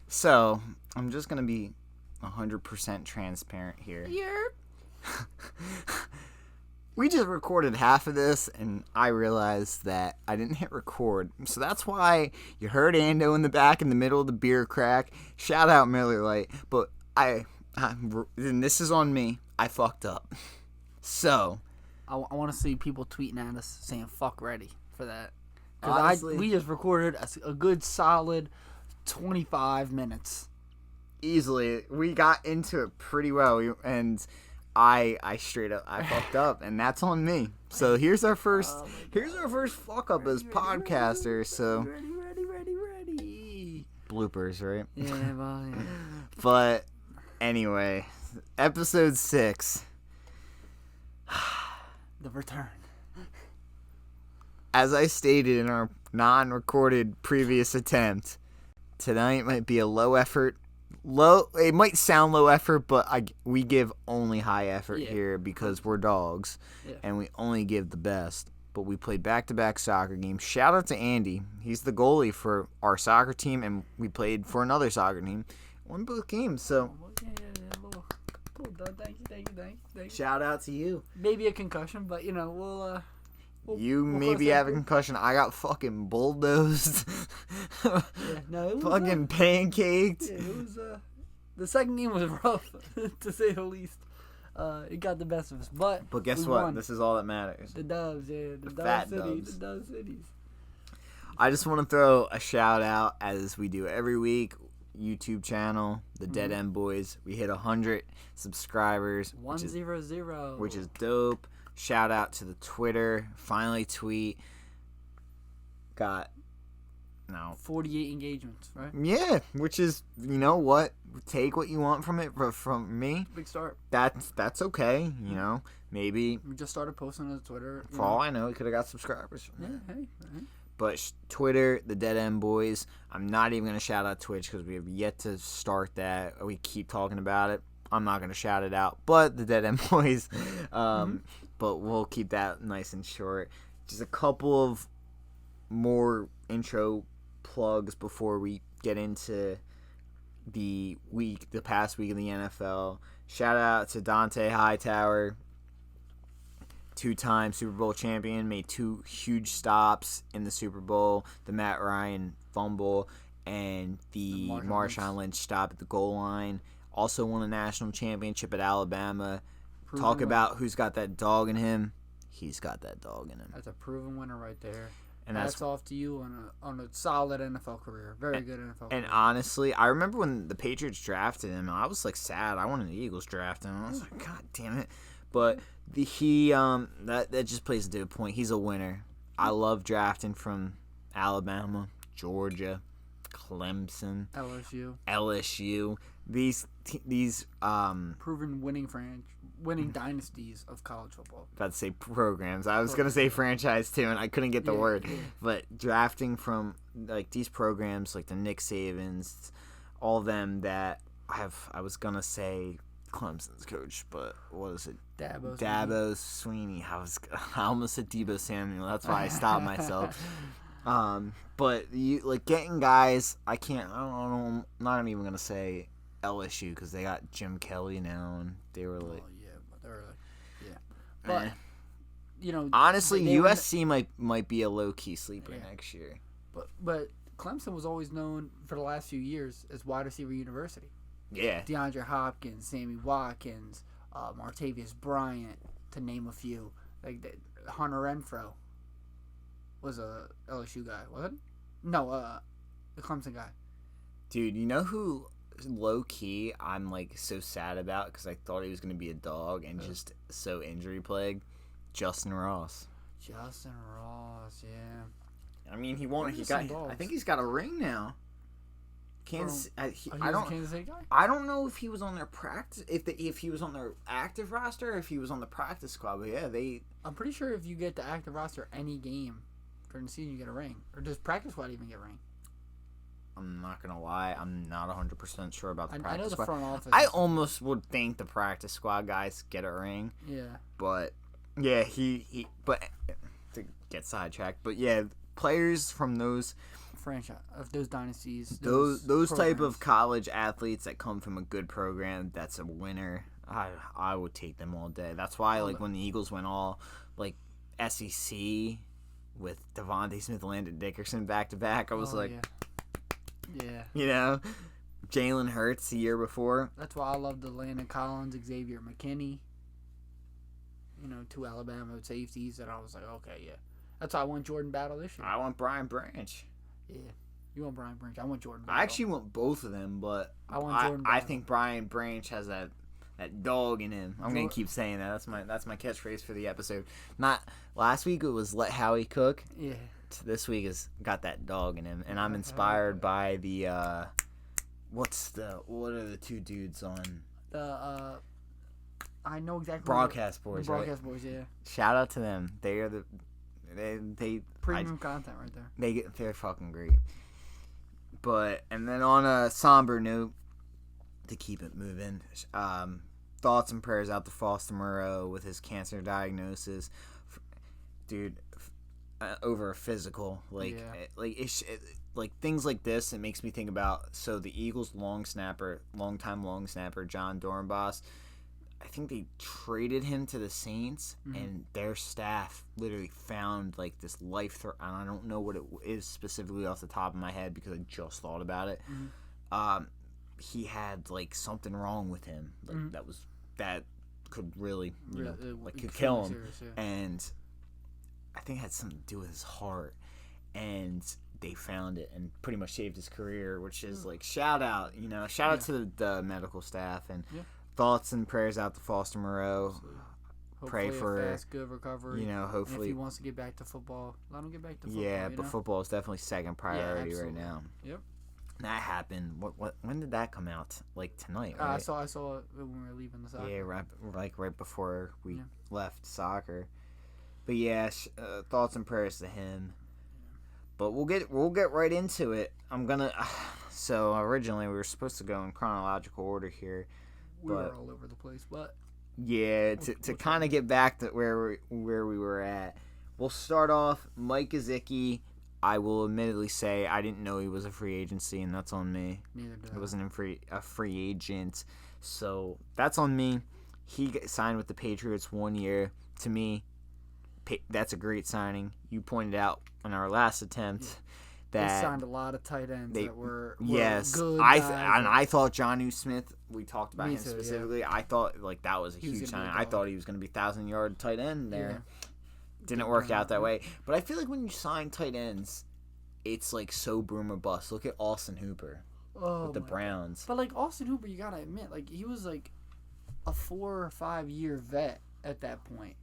So, I'm just going to be 100% transparent here. We just recorded half of this, and I realized that I didn't hit record. So that's why you heard Ando in the back in the middle of the beer crack. Shout out Miller Lite. But and this is on me. I fucked up. So. I want to see people tweeting at us saying fuck Rhetty for that. Because we just recorded a good solid 25 minutes. Easily. We got into it pretty well. And I straight up fucked up, and that's on me. So here's our first fuck up as podcasters. So Ready. Bloopers, right? Yeah, well, yeah. But anyway, episode 6. The return. As I stated in our non-recorded previous attempt, tonight might be a low effort. It might sound low effort, but we give only high effort here because we're dogs, and we only give the best. But we played back-to-back soccer games. Shout out to Andy. He's the goalie for our soccer team, and we played for another soccer team. Won both games, so Thank you. Shout out to you. Maybe a concussion, but we'll maybe have a concussion. I got fucking bulldozed. Yeah, no, it was fucking pancaked. Yeah, it was the second game was rough to say the least. It got the best of us, but guess what? Won. This is all that matters. The Doves, yeah, the Fat Dove City, Doves. the Dove Cities. I just want to throw a shout out, as we do every week. YouTube channel, the Dead End Boys. We hit 100 subscribers. 100, which is dope. Shout out to the Twitter. Finally tweet. Got 48 engagements, right? Yeah, which is, you know what? Take what you want from it. From me, big start. That's okay. You know, maybe we just started posting on Twitter. For all I know, we could have got subscribers. Yeah, hey. But Twitter, the Dead End Boys. I'm not even going to shout out Twitch because we have yet to start that. We keep talking about it. I'm not going to shout it out. But the Dead End Boys. But we'll keep that nice and short. Just a couple of more intro plugs before we get into the past week in the NFL. Shout out to Dante Hightower. 2-time Super Bowl champion, made 2 huge stops in the Super Bowl, the Matt Ryan fumble and the Marshawn Lynch stop at the goal line. Also won a national championship at Alabama. Talk about who's got that dog in him. He's got that dog in him. That's a proven winner right there. And that's off to you on a solid NFL career. Very good NFL career. And honestly, I remember when the Patriots drafted him, I was like sad. I wanted the Eagles draft him. I was like, God damn it. But that just plays into a point. He's a winner. I love drafting from Alabama, Georgia, Clemson, LSU. These proven winning dynasties of college football. About to say programs. I was gonna say franchise too, and I couldn't get the word. Yeah. But drafting from like these programs, like the Nick Sabans, all of them that I was gonna say Clemson's coach, but what is it? Dabo Sweeney. I almost said Debo Samuel. That's why I stopped myself. But you like getting guys. I'm not even gonna say LSU because they got Jim Kelly now, and they were like. But honestly, USC might be a low key sleeper next year. But Clemson was always known for the last few years as wide receiver university. Yeah. DeAndre Hopkins, Sammy Watkins, Martavius Bryant, to name a few. Like Hunter Renfrow was a LSU guy, wasn't it? No, the Clemson guy. Dude, you know who low key I'm like so sad about because I thought he was gonna be a dog and just so injury plagued? Justin Ross. Yeah. I mean, I think he's got a ring now. Kansas. Kansas City guy? I don't know if he was on their practice, if he was on their active roster, or if he was on the practice squad. But yeah, I'm pretty sure if you get the active roster any game during the season, you get a ring. Or does practice squad even get a ring? I'm not gonna lie, I'm not 100% sure about the practice squad. I know the front office. I almost would think the practice squad guys get a ring. Yeah. But yeah, but to get sidetracked. But yeah, players from those franchise, of those dynasties. Those type programs. of college athletes that come from a good program that's a winner, I would take them all day. That's why like when the Eagles went all like SEC with Devontae Smith, Landon Dickerson back to back, I was yeah. You know, Jalen Hurts the year before. That's why I love the Landon Collins, Xavier McKinney. You know, 2 Alabama safeties, and I was like, okay, yeah. That's why I want Jordan Battle this year. I want Brian Branch. Yeah. You want Brian Branch. I want Jordan Battle. I actually want both of them, but I think Brian Branch has that dog in him. I'm gonna keep saying that. That's my catchphrase for the episode. Not last week it was let Howie cook. Yeah. This week is got that dog in him, and I'm inspired by the what are the 2 dudes on I know exactly. Broadcast Boys. Broadcast Boys, yeah. Shout out to them. They are they premium content right there. They're fucking great. But and then on a somber note, to keep it moving, thoughts and prayers out to Foster Moreau with his cancer diagnosis, dude. Over a physical, like things like this, it makes me think about. So the Eagles' longtime long snapper John Dornbos, I think they traded him to the Saints, and their staff literally found like this and I don't know what it is specifically off the top of my head because I just thought about it. He had like something wrong with him, like that could really could kill him, serious, yeah. And I think it had something to do with his heart, and they found it and pretty much saved his career, which is like shout out to the medical staff, and thoughts and prayers out to Foster Moreau. Pray for a fast, good recovery. Hopefully, and if he wants to get back to football, let him get back to football. Yeah, but football is definitely second priority right now. Yep. That happened. When did that come out? Like tonight, right? I saw it when we were leaving the soccer. Yeah, right before we left soccer. But yeah, thoughts and prayers to him. But we'll get right into it. I'm gonna. So originally we were supposed to go in chronological order here. We were all over the place, but yeah, to kind of get back to where we were at, we'll start off. Mike Gesicki. I will admittedly say I didn't know he was a free agency, and that's on me. Neither did I. He wasn't a free agent, so that's on me. He signed with the Patriots 1 year. To me, that's a great signing. You pointed out in our last attempt that they signed a lot of tight ends that were yes. good I thought Jonnu Smith. We talked about him too, specifically. Yeah. I thought like that was a huge signing. I thought he was going to be 1,000-yard tight end there. Yeah. Didn't work out that way. But I feel like when you sign tight ends, it's like so boom or bust. Look at Austin Hooper with the Browns. But like Austin Hooper, you gotta admit, like he was like a 4 or 5 year vet at that point.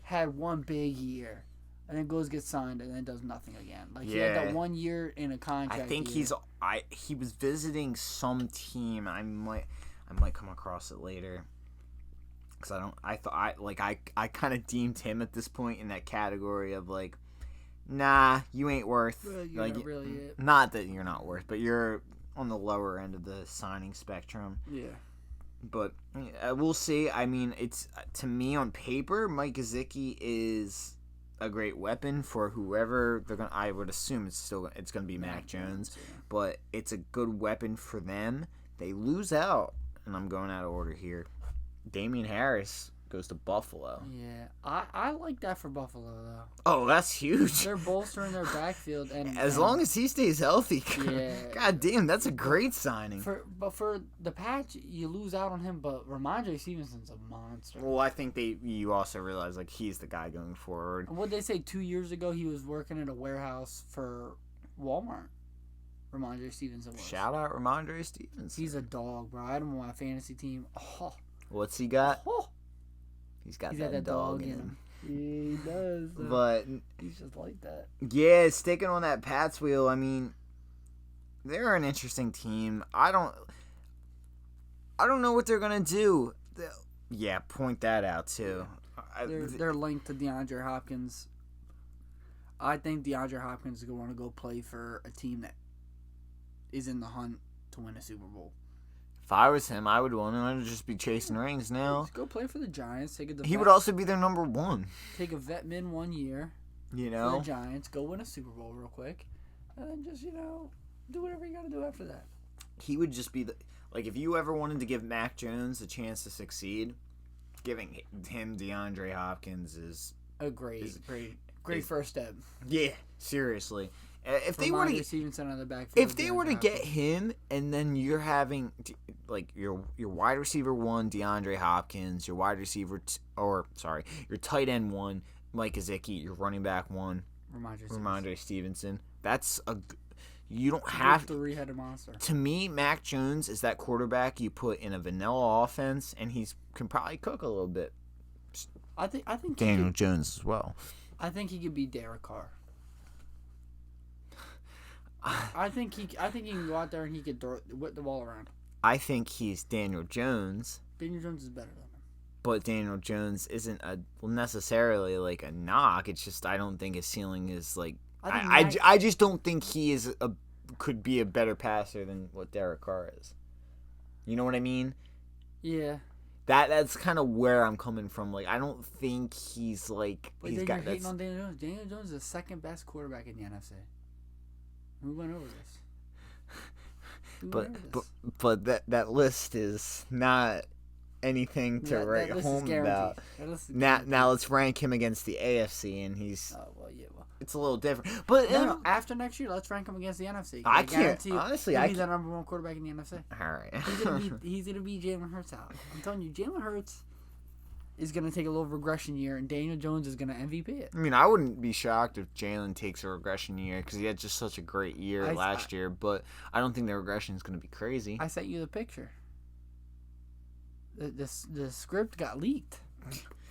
Had one big year, and then gets signed, and then does nothing again. Like he had that 1 year in a contract. I think he was visiting some team. I might come across it later. Cause I kind of deemed him at this point in that category of like, nah, you ain't worth. You're not really it. Not that you're not worth, but you're on the lower end of the signing spectrum. Yeah. But we'll see. I mean, it's to me on paper, Mike Gesicki is a great weapon for whoever they're gonna. I would assume it's gonna be Mac Jones, but it's a good weapon for them. They lose out, and I'm going out of order here. Damian Harris goes to Buffalo. Yeah, I like that for Buffalo though. Oh, that's huge. They're bolstering their backfield, and as long as he stays healthy. Yeah. God damn, that's a great signing. But for the patch, you lose out on him. But Ramondre Stevenson's a monster. Well, I think you also realize like he's the guy going forward. What they say 2 years ago, he was working at a warehouse for Walmart. Ramondre Stevenson was. Shout out Ramondre Stevenson. He's a dog, bro. I had him on my fantasy team. Oh. What's he got? Oh. He's got that dog in him. Yeah, he does. But he's just like that. Yeah, sticking on that Pats wheel, I mean, they're an interesting team. I don't know what they're gonna do. Yeah, point that out too. They're linked to DeAndre Hopkins. I think DeAndre Hopkins is gonna want to go play for a team that is in the hunt to win a Super Bowl. If I was him, I would want him to just be chasing rings now. Just go play for the Giants. He would also be their number one. Take a vet min 1 year. You know? For the Giants. Go win a Super Bowl real quick. and then just do whatever you got to do after that. He would just be if you ever wanted to give Mac Jones a chance to succeed, giving him DeAndre Hopkins is a great first step. Yeah, seriously. If they were to get him, and then you're having your wide receiver 1, DeAndre Hopkins, your wide receiver your tight end 1, Mike Gesicki, your running back 1, Ramondre Stevenson. That's you don't have three-headed monster. To me, Mac Jones is that quarterback you put in a vanilla offense, and can probably cook a little bit. I think Daniel Jones as well. I think he could be Derek Carr. I think he can go out there and he could whip the ball around. I think he's Daniel Jones. Daniel Jones is better than him. But Daniel Jones isn't necessarily a knock. It's just I don't think his ceiling is I just don't think he could be a better passer than what Derek Carr is. You know what I mean? Yeah. That's kind of where I'm coming from. I don't think he's But you're hating on Daniel Jones. Daniel Jones is the second best quarterback in the NFC. We went over this. But that list is not anything to write home about. Now let's rank him against the AFC, and he's. Oh well, yeah, it's a little different. But after next year, let's rank him against the NFC. I can't honestly. He's the number 1 quarterback in the NFC. All right. He's gonna be Jalen Hurts out. I'm telling you, Jalen Hurts is going to take a little regression year, and Daniel Jones is going to MVP it. I mean, I wouldn't be shocked if Jalen takes a regression year because he had just such a great year last year, but I don't think the regression is going to be crazy. I sent you the picture. The script got leaked.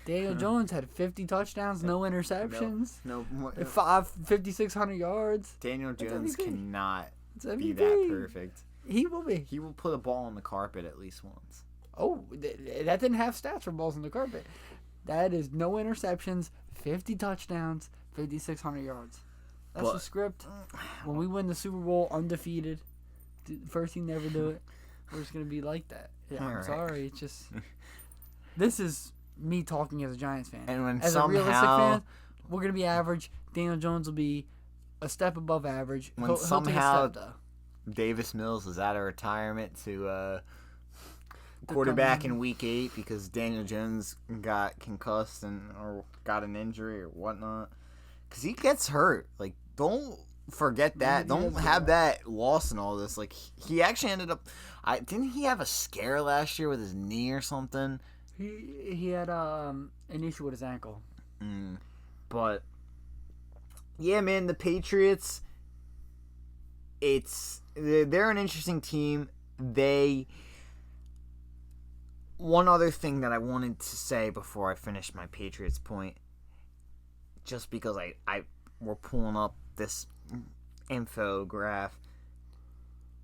Daniel Jones had 50 touchdowns, no interceptions, 5,600 yards. Daniel Jones cannot be that perfect. He will be. He will put a ball on the carpet at least once. Oh, that didn't have stats for balls on the carpet. That is no interceptions, 50 touchdowns, 5,600 yards. That's the script. When we win the Super Bowl undefeated, first team never do it, we're just going to be like that. Yeah, I'm sorry. It's just... This is me talking as a Giants fan. And when as a realistic fan, we're going to be average. Daniel Jones will be a step above average. When somehow Davis Mills is out of retirement to... quarterback in week 8 because Daniel Jones got concussed or got an injury or whatnot. Because he gets hurt. Don't forget that. Don't have that loss in all this. He actually ended up... didn't he have a scare last year with his knee or something? He had an issue with his ankle. But, yeah, man, the Patriots, they're an interesting team. One other thing that I wanted to say before I finish my Patriots point, just because we're pulling up this infograph.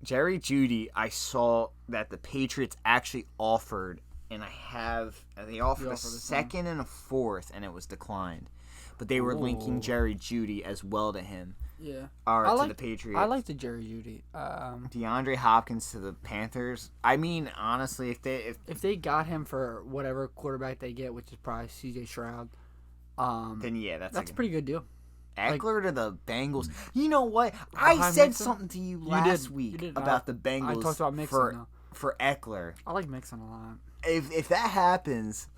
Jerry Jeudy, I saw that the Patriots actually offered, and they offered a second and a fourth, and it was declined. But they were linking Jerry Jeudy as well to him. Yeah. To the Patriots. I like the Jerry Jeudy. DeAndre Hopkins to the Panthers. I mean, honestly, if they got him for whatever quarterback they get, which is probably C.J. Stroud, then yeah, that's a pretty good deal. Ekeler to the Bengals. You know what? I said something to you last week about the Bengals. I talked about Mixon for Ekeler. I like Mixon a lot. If that happens,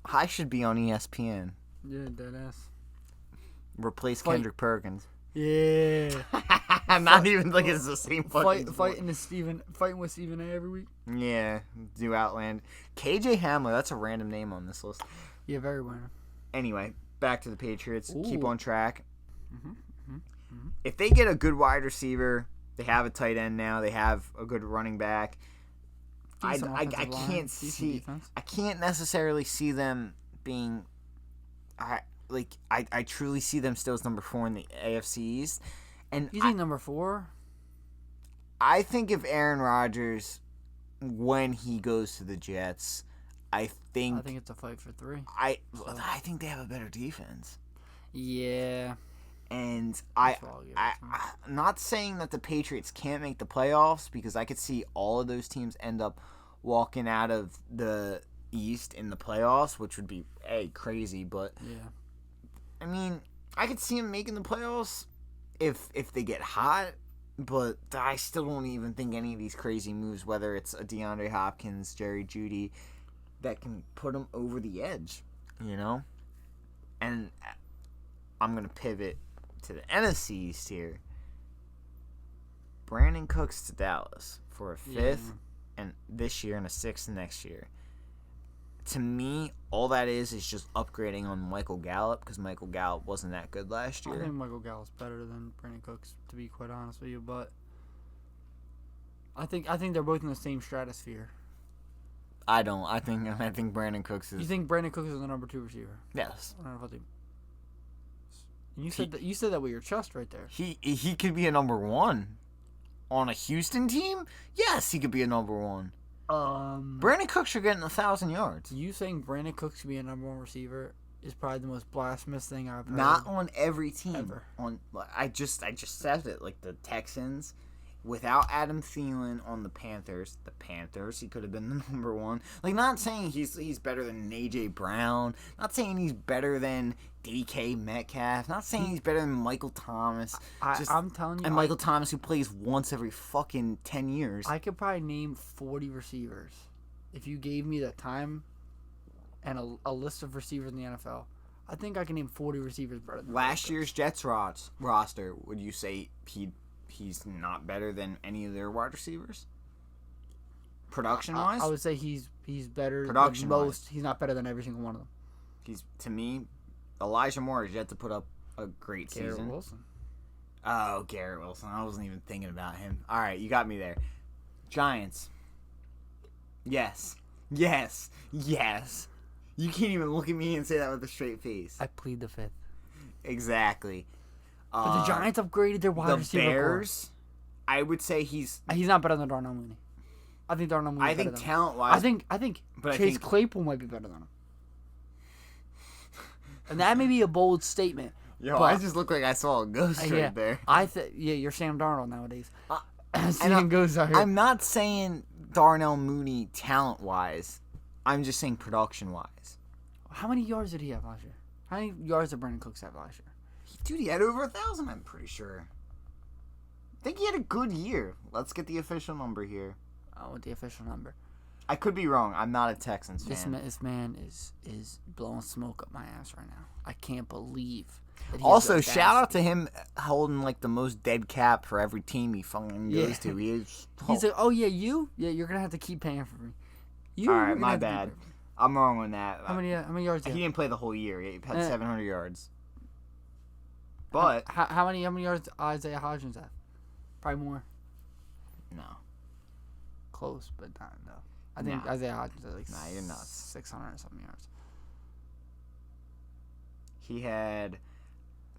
I should be on ESPN. Yeah, deadass. Replace Kendrick Perkins. Yeah. I'm not even it's the same fucking fighting with Stephen A every week. Yeah, do Outland. KJ Hamler, that's a random name on this list. Yeah, very random. Anyway, back to the Patriots. Ooh. Keep on track. If they get a good wide receiver, they have a tight end now, they have a good running back. I can't necessarily see them being... I truly see them still as number 4 in the AFC East. And you think number 4? I think if Aaron Rodgers, when he goes to the Jets, I think it's a fight for 3. I think they have a better defense. Yeah. And I'm not saying that the Patriots can't make the playoffs because I could see all of those teams end up walking out of the East in the playoffs, which would be crazy, but yeah. I mean, I could see him making the playoffs if they get hot, but I still don't even think any of these crazy moves, whether it's a DeAndre Hopkins, Jerry Jeudy, that can put him over the edge, you know? And I'm going to pivot to the NFC East here. Brandin Cooks to Dallas for a 5th and this year and a 6th next year. To me, all that is just upgrading on Michael Gallup, because Michael Gallup wasn't that good last year. I think Michael Gallup's better than Brandin Cooks, to be quite honest with you, but I think they're both in the same stratosphere. I don't. I think Brandin Cooks is. You think Brandin Cooks is the number 2 receiver? Yes. You said that with your chest right there. He could be a number 1 on a Houston team. Yes, he could be a number 1. Brandin Cooks are getting 1,000 yards. You saying Brandin Cooks should be a number 1 receiver is probably the most blasphemous thing I've heard. Not on every team. Ever. I just said it. Like the Texans, without Adam Thielen on the Panthers, he could have been the number 1. Like, not saying he's better than AJ Brown. Not saying he's better than DK Metcalf. Not saying he's better than Michael Thomas. I'm telling you. And Michael Thomas, who plays once every fucking 10 years. I could probably name 40 receivers. If you gave me the time and a list of receivers in the NFL, I think I can name 40 receivers better than last year's Jets roster. Would you say he's not better than any of their wide receivers? Production-wise? I would say he's better than most. He's not better than every single one of them. To me, Elijah Moore has yet to put up a great season. Garrett Wilson. Oh, Garrett Wilson. I wasn't even thinking about him. All right, you got me there. Giants. Yes. You can't even look at me and say that with a straight face. I plead the 5th. Exactly. But the Giants upgraded their wide receiver. The Bears, I would say he's not better than Darnell Mooney. I think Darnell Mooney. I think talent-wise. I think Chase Claypool might be better than him. And that may be a bold statement. Yo, I just look like I saw a ghost right there. You're Sam Darnold nowadays. I'm not saying Darnell Mooney talent-wise. I'm just saying production-wise. How many yards did he have last year? How many yards did Brandin Cooks have last year? Dude, he had over 1,000, I'm pretty sure. I think he had a good year. Let's get the official number here. I want the official number. I could be wrong. I'm not a Texans fan. This man is blowing smoke up my ass right now. I can't believe that he also, shout out to him holding like the most dead cap for every team he fucking goes to. He's like, you're gonna have to keep paying for me. All right, my bad. I'm wrong on that. How many yards? He didn't play the whole year. He had 700 yards. But how many yards Isaiah Hodgins have? Probably more. No. Close, but not no. I think Isaiah Hodgins has like you're nuts. 600 and something yards. He had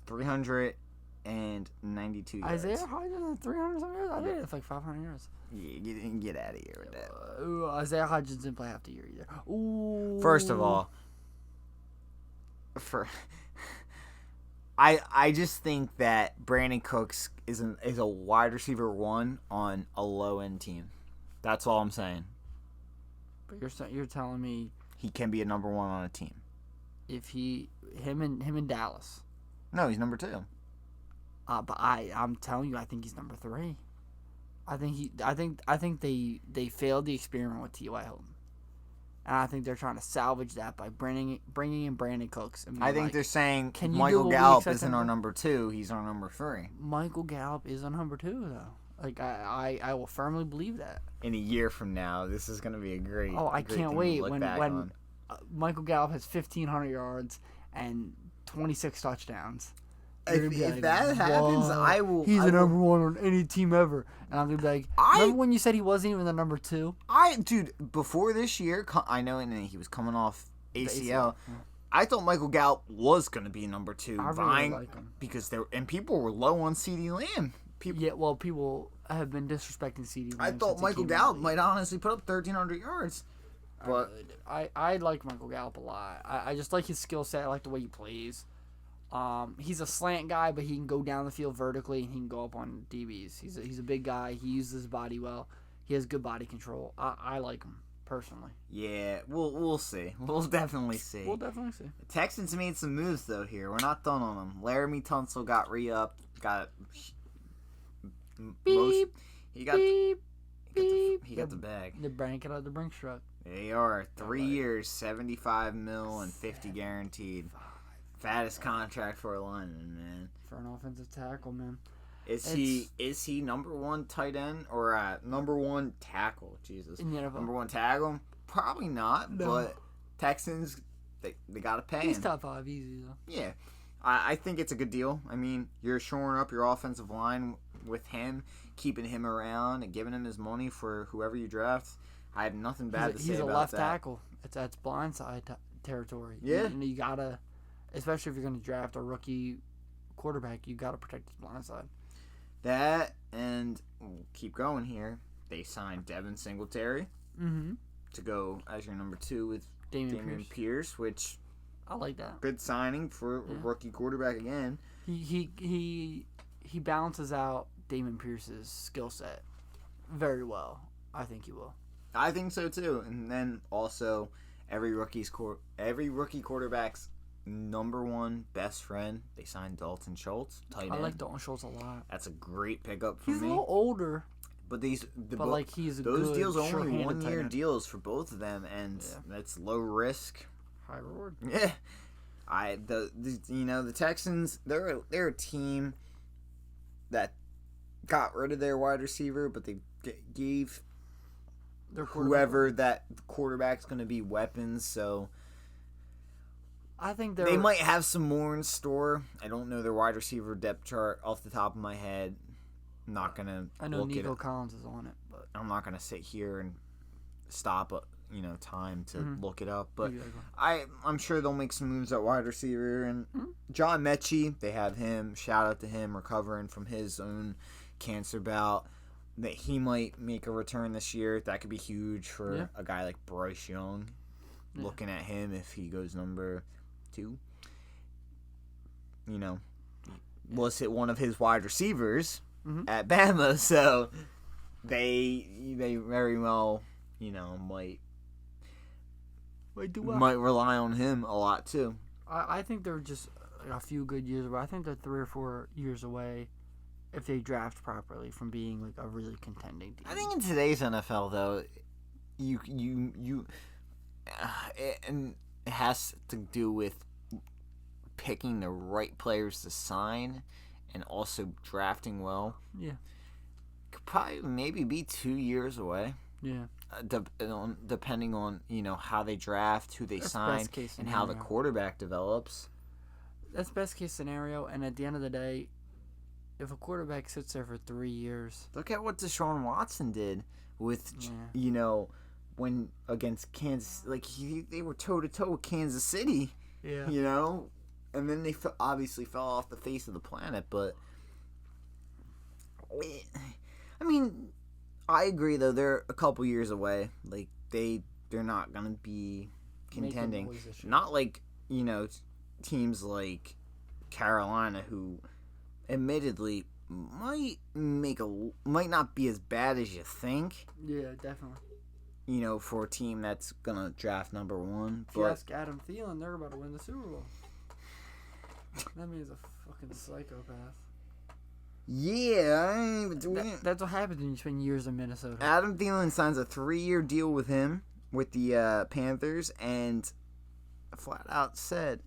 392 yards. Isaiah Hodgins had 300 something yards? I think it's like 500 yards. Yeah, you didn't get out of here with that. Isaiah Hodgins didn't play half the year either. Ooh. First of all, I just think that Brandin Cooks is a wide receiver 1 on a low end team. That's all I'm saying. But you're telling me he can be a number 1 on a team. If him in Dallas. No, he's number 2. But I'm telling you, I think he's number 3. I think they failed the experiment with T.Y. Hilton. And I think they're trying to salvage that by bringing in Brandin Cooks. I think they're saying Michael Gallup isn't our number 2, he's our number 3. Michael Gallup is our number 2, though. Like, I will firmly believe that. In a year from now, this is going to be a great. Oh, I can't wait when Michael Gallup has 1,500 yards and 26 touchdowns. If that happens, I will. He's the number 1 on any team ever, and I'm gonna be like, remember when you said he wasn't even the number 2? Dude, before this year, I know, and he was coming off ACL. Yeah. I thought Michael Gallup was gonna be number 2, I really like him because people were low on CeeDee Lamb. People have been disrespecting CeeDee Lamb. I thought Michael Gallup might honestly put up 1,300 yards. But I like Michael Gallup a lot. I just like his skill set. I like the way he plays. He's a slant guy, but he can go down the field vertically and he can go up on DBs. He's a big guy. He uses his body well. He has good body control. I like him personally. Yeah, we'll see. We'll definitely see. The Texans made some moves though here. We're not done on them. Laramie Tunsil got re-upped. Beep. He got the bag. The Brandin out of the Brinks truck. They are 3 years, $75 million and $50 guaranteed. Fattest contract for a lineman, man. For an offensive tackle, man. Is he number one tight end or number one tackle? Jesus. In the NFL. Number one tackle? Probably not, but Texans, they got to pay him. He's top 5 easy, though. Yeah. I think it's a good deal. I mean, you're shoring up your offensive line with him, keeping him around and giving him his money for whoever you draft. I have nothing bad to say about that. He's a left tackle. That's blindside territory. Yeah. You got to, especially if you're going to draft a rookie quarterback, you got to protect his blindside. That, and we'll keep going here. They signed Devin Singletary to go as your number 2 with Dameon Pierce, which I like that. Good signing for a rookie quarterback again. He balances out Dameon Pierce's skill set very well. I think he will. I think so too. And then also every rookie quarterback's number 1 best friend. They signed Dalton Schultz, tight end. I like Dalton Schultz a lot. That's a great pickup for me. He's a little older. But he's those deals are only 1 year deals for both of them, and that's low risk, high reward. Yeah, the Texans, they're a team that got rid of their wide receiver, but they gave whoever that quarterback's going to be weapons. So I think they might have some more in store. I don't know their wide receiver depth chart off the top of my head. I'm not gonna. I know Nico Collins is on it, but I'm not gonna sit here and stop time to look it up. But I'm sure they'll make some moves at wide receiver. And John Mechie, they have him. Shout out to him recovering from his own cancer bout. That he might make a return this year. That could be huge for a guy like Bryce Young. Yeah. Looking at him if he goes number 2. Was it one of his wide receivers at Bama? So they very well, might rely on him a lot too. I think they're just a few good years away. I think they're 3 or 4 years away if they draft properly from being like a really contending team. I think in today's NFL though, and it has to do with picking the right players to sign and also drafting well. Yeah. Could probably maybe be 2 years away. Yeah. Depending on, how they draft, who they sign, and how the quarterback develops. That's best case scenario, and at the end of the day, if a quarterback sits there for 3 years... Look at what Deshaun Watson did with, when against Kansas... they were toe-to-toe with Kansas City, and then they obviously fell off the face of the planet, but... I mean, I agree, though. They're a couple years away. They're not going to be contending. Not like, teams like Carolina, who admittedly might not be as bad as you think. Yeah, definitely. For a team that's going to draft number 1. If you ask Adam Thielen, they're about to win the Super Bowl. That man's a fucking psychopath. Yeah, that's what happens when you spend years in Minnesota. Adam Thielen signs a 3-year deal with him, with the Panthers, and flat out said,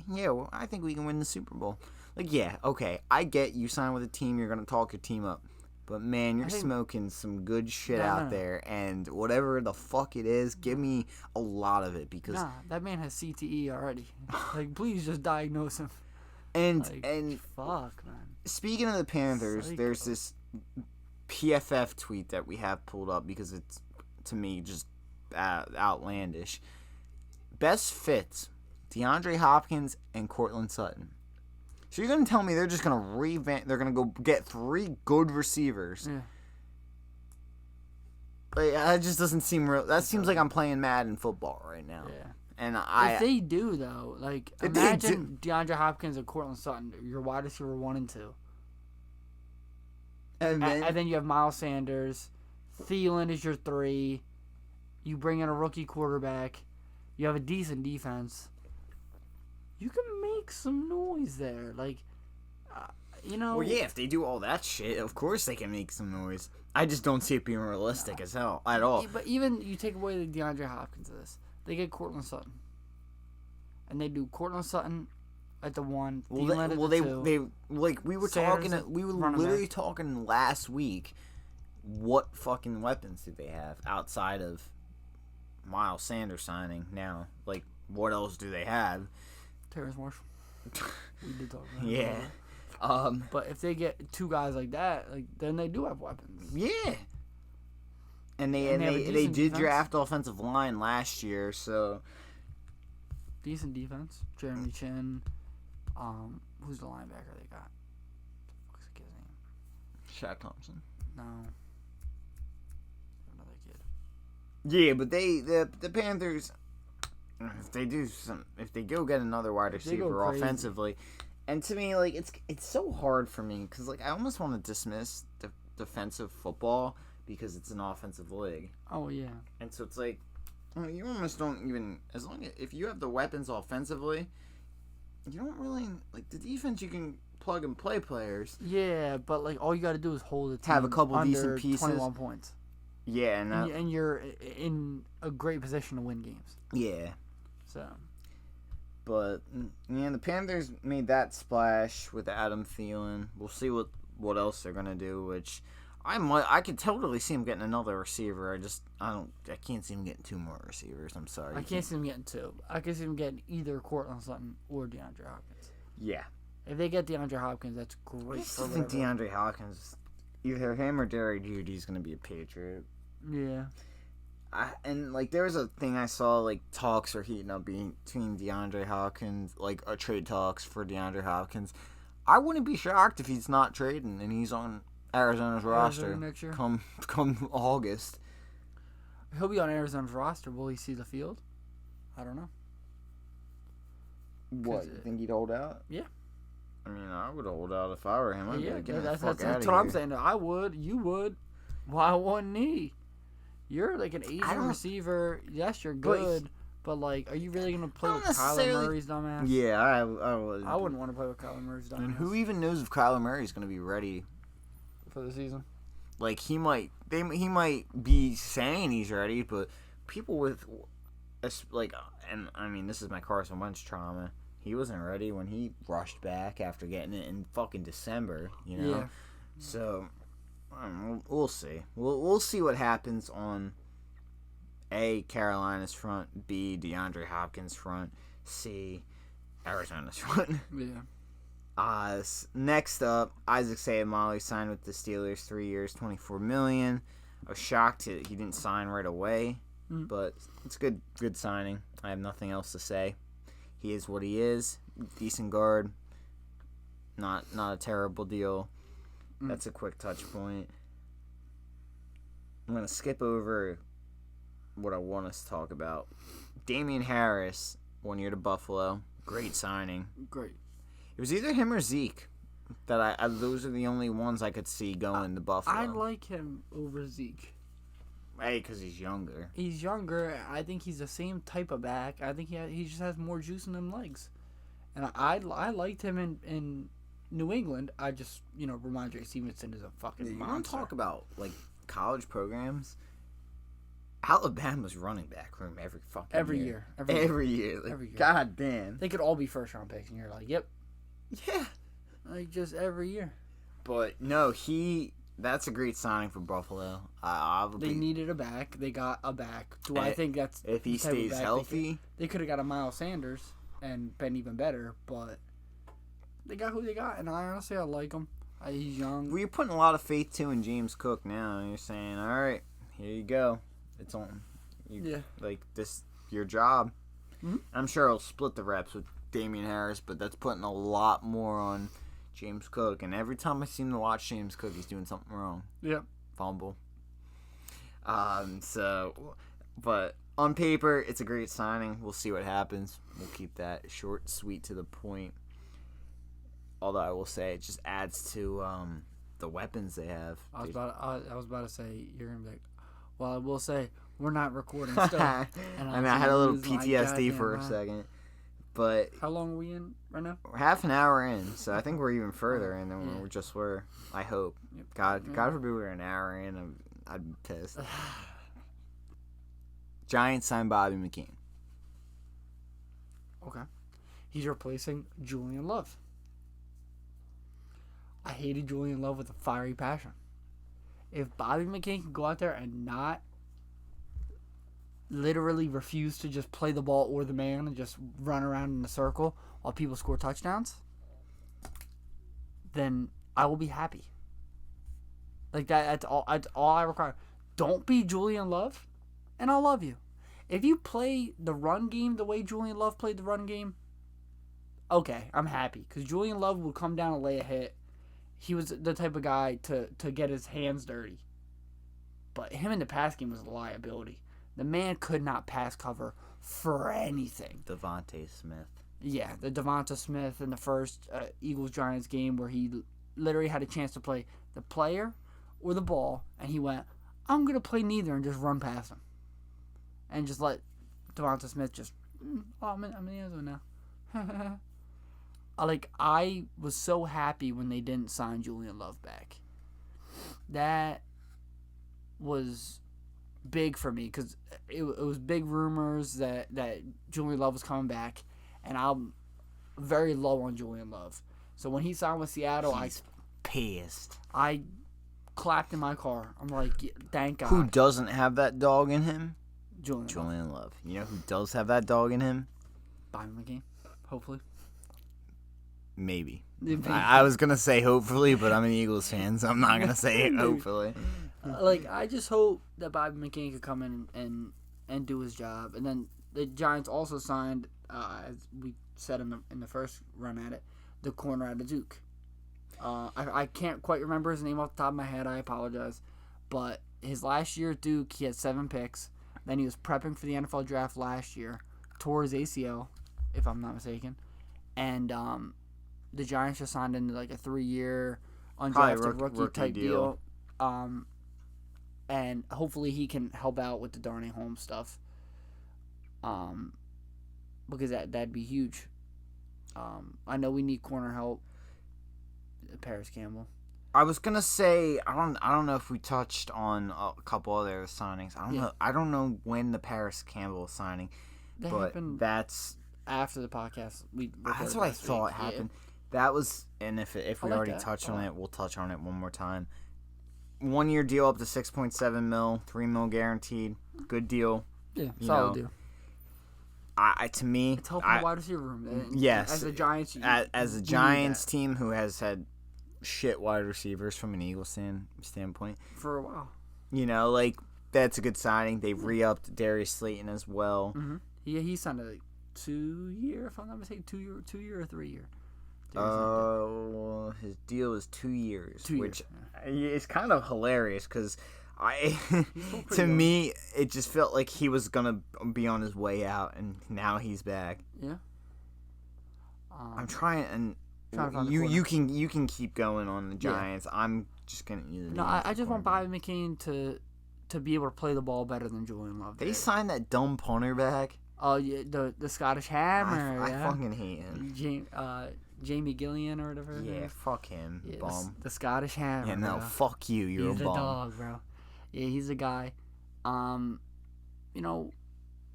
I think we can win the Super Bowl. Okay, I get you sign with a team, you're going to talk your team up. But, man, you're smoking some good shit out there, and whatever the fuck it is, give me a lot of it, because... Nah, that man has CTE already. Please just diagnose him. And fuck, man. Speaking of the Panthers, there's this PFF tweet that we have pulled up because it's, to me, just outlandish. Best fits, DeAndre Hopkins and Courtland Sutton. So you're going to tell me they're just going to revamp, they're going to go get 3 good receivers. Yeah. That just doesn't seem real. That seems like I'm playing Madden football right now. Yeah. And if they do, though, imagine DeAndre Hopkins and Courtland Sutton, your wide receiver 1 and 2. And then you have Miles Sanders. Thielen is your 3. You bring in a rookie quarterback. You have a decent defense. You can make some noise there. Like, Well, yeah, if they do all that shit, of course they can make some noise. I just don't see it being realistic as hell at all. But even you take away the DeAndre Hopkins of this, they get Cortland Sutton, and they do Cortland Sutton at the 1. Well, they like we were Sanders talking. We were running literally back. talking last week. What fucking weapons do they have outside of Miles Sanders signing now? Like, what else do they have? Terrence Marshall. We did talk about Yeah. But if they get 2 guys like that, like then they do have weapons. Yeah. And they have a did decent defense. draft offensive line last year, so Decent defense. Jeremy Chin. Who's the linebacker they got? What's the kid's name? Shaq Thompson. No. Another kid. Yeah, but the Panthers, if they go get another wide They go receiver crazy. offensively, and to me, like it's so hard for me because like I almost want to dismiss the defensive football because it's an offensive league, Oh yeah. and so it's like you almost don't even if you have the weapons offensively, you don't really like the defense. You can plug and play players. Yeah, but like all you got to do is hold it. Have a couple under decent pieces. 21 points. Yeah, And you're in a great position to win games. yeah. So. But yeah, the Panthers made that splash with Adam Thielen. We'll see what else they're gonna do. Which I could totally see him getting another receiver. I can't see him getting 2 more receivers. I'm sorry. I can't see him getting 2. I can see him getting either Cortland Sutton or DeAndre Hopkins. Yeah. If they get DeAndre Hopkins, that's great. I still think DeAndre Hopkins, either him or Derek Judy's gonna be a Patriot. Yeah. And like there was a thing I saw, like talks are heating up between DeAndre Hopkins, like trade talks for DeAndre Hopkins. I wouldn't be shocked if he's not trading and he's on Arizona's roster next year. come August. He'll be on Arizona's roster. Will he see the field? I don't know. What, you think he'd hold out? Yeah. I mean, I would hold out if I were him. I'd be like, get the that's fuck what out of I'm here. saying. I would. You would. Why wouldn't he? You're like an Asian receiver. Yes, you're good. But like, are you really going to play with Kyler Murray's dumbass? Yeah, I would. I wouldn't want to play with Kyler Murray's dumbass. And who even knows if Kyler Murray's going to be ready? For the season? Like, he might be saying he's ready, but people with, like, and I mean, this is my Carson Wentz trauma. He wasn't ready when he rushed back after getting it in fucking December, you know? Yeah. So, we'll see. We'll see what happens on A, Carolina's front, B, DeAndre Hopkins' front, C, Arizona's front. Yeah. Next up, Isaac Seumalo signed with the Steelers, 3 years, $24 million. I was shocked he didn't sign right away, but it's a good signing. I have nothing else to say. He is what he is. Decent guard. Not a terrible deal. That's a quick touch point. I'm going to skip over what I want us to talk about. Damian Harris, 1 year to Buffalo. Great signing. Great. It was either him or Zeke. Those are the only ones I could see going to Buffalo. I like him over Zeke. A, because he's younger. He's younger. I think he's the same type of back. I think he just has more juice in them legs. And I liked him in New England. I just, Ramondre Stevenson is a fucking You monster. want to talk about, like, college programs? Alabama's running back room every year. Every year. Like, Every year. God damn. They could all be first-round picks, and you're like, yep. Yeah. Like, just every year. But, no, that's a great signing for Buffalo. They needed a back. They got a back. Do I think that's if he the type of stays back healthy? They could have got a Miles Sanders and been even better, but they got who they got, and I like him. He's young. Well, you're putting a lot of faith, too, in James Cook now. You're saying, all right, here you go. It's on. Like, this, your job. Mm-hmm. I'm sure he'll split the reps with Damian Harris, but that's putting a lot more on James Cook. And every time I seem to watch James Cook, he's doing something wrong. Yep. Fumble. But on paper, it's a great signing. We'll see what happens. We'll keep that short, sweet, to the point. Although I will say it just adds to the weapons they have. I was about to say you're gonna be like, well, I will say We're not recording still. And I had a little PTSD for a second. But how long are we in right now? We're half an hour in, so I think we're even further in than we just were. I hope. Yep. God forbid we were an hour in. I'd be pissed. Giants signed Bobby McCain. Okay. He's replacing Julian Love. I hated Julian Love with a fiery passion. If Bobby McCain can go out there and not literally refuse to just play the ball or the man and just run around in a circle while people score touchdowns, then I will be happy. Like that's all I require. Don't be Julian Love, and I'll love you. If you play the run game the way Julian Love played the run game, okay, I'm happy. Because Julian Love would come down and lay a hit. He was the type of guy to get his hands dirty. But him in the pass game was a liability. The man could not pass cover for anything. Devontae Smith. Yeah, the Devonta Smith in the first Eagles-Giants game where he literally had a chance to play the player or the ball, and he went, I'm going to play neither and just run past him. And just let Devonta Smith just, I'm in the end zone now. I was so happy when they didn't sign Julian Love back. That was big for me because it was big rumors that Julian Love was coming back, and I'm very low on Julian Love. So when he signed with Seattle, He's pissed. I clapped in my car. I'm like, thank God. Who doesn't have that dog in him? Julian Love. You know who does have that dog in him? Bobby McCain, hopefully. Maybe. I was going to say hopefully, but I'm an Eagles fan, so I'm not going to say it hopefully. I just hope that Bobby McCain could come in and do his job. And then the Giants also signed, as we said in the first run at it, the corner out of Duke. I can't quite remember his name off the top of my head. I apologize. But his last year at Duke, he had 7 picks. Then he was prepping for the NFL draft last year. Tore his ACL, if I'm not mistaken. And the Giants just signed into a 3-year undrafted rookie type deal. And hopefully he can help out with the Darnay Holmes stuff. Because that'd be huge. I know we need corner help. Paris Campbell. I was gonna say I don't know if we touched on a couple other signings. I don't know when the Paris Campbell signing, but that's after the podcast. That's what I thought happened. Yeah. That was, and if we already touched on it, we'll touch on it one more time. 1-year deal up to $6.7 million, $3 million guaranteed. Good deal. Yeah, solid deal. To me, it's helping the wide receiver room. Yes, as a Giants, as a Giants team who has had shit wide receivers from an Eagles standpoint for a while. That's a good signing. They've re-upped Darius Slayton as well. Mm-hmm. Yeah, he signed a 2-year, if I'm not mistaken, 2-year or 3-year. His deal is 2 years, 2 which years, is kind of hilarious because to me, it just felt like he was gonna be on his way out, and now he's back. Yeah. I'm trying and. You can keep going on the Giants. Yeah. I'm just gonna use it. No, I just want Bobby McCain to be able to play the ball better than Julian Love. They signed that dumb punter back. Oh yeah, the Scottish Hammer. I fucking hate him. Jamie Gillian or whatever. Yeah, fuck him, bum. The Scottish Hammer. Yeah, no, fuck you. You're a bum. He's a dog, bro. Yeah, he's a guy.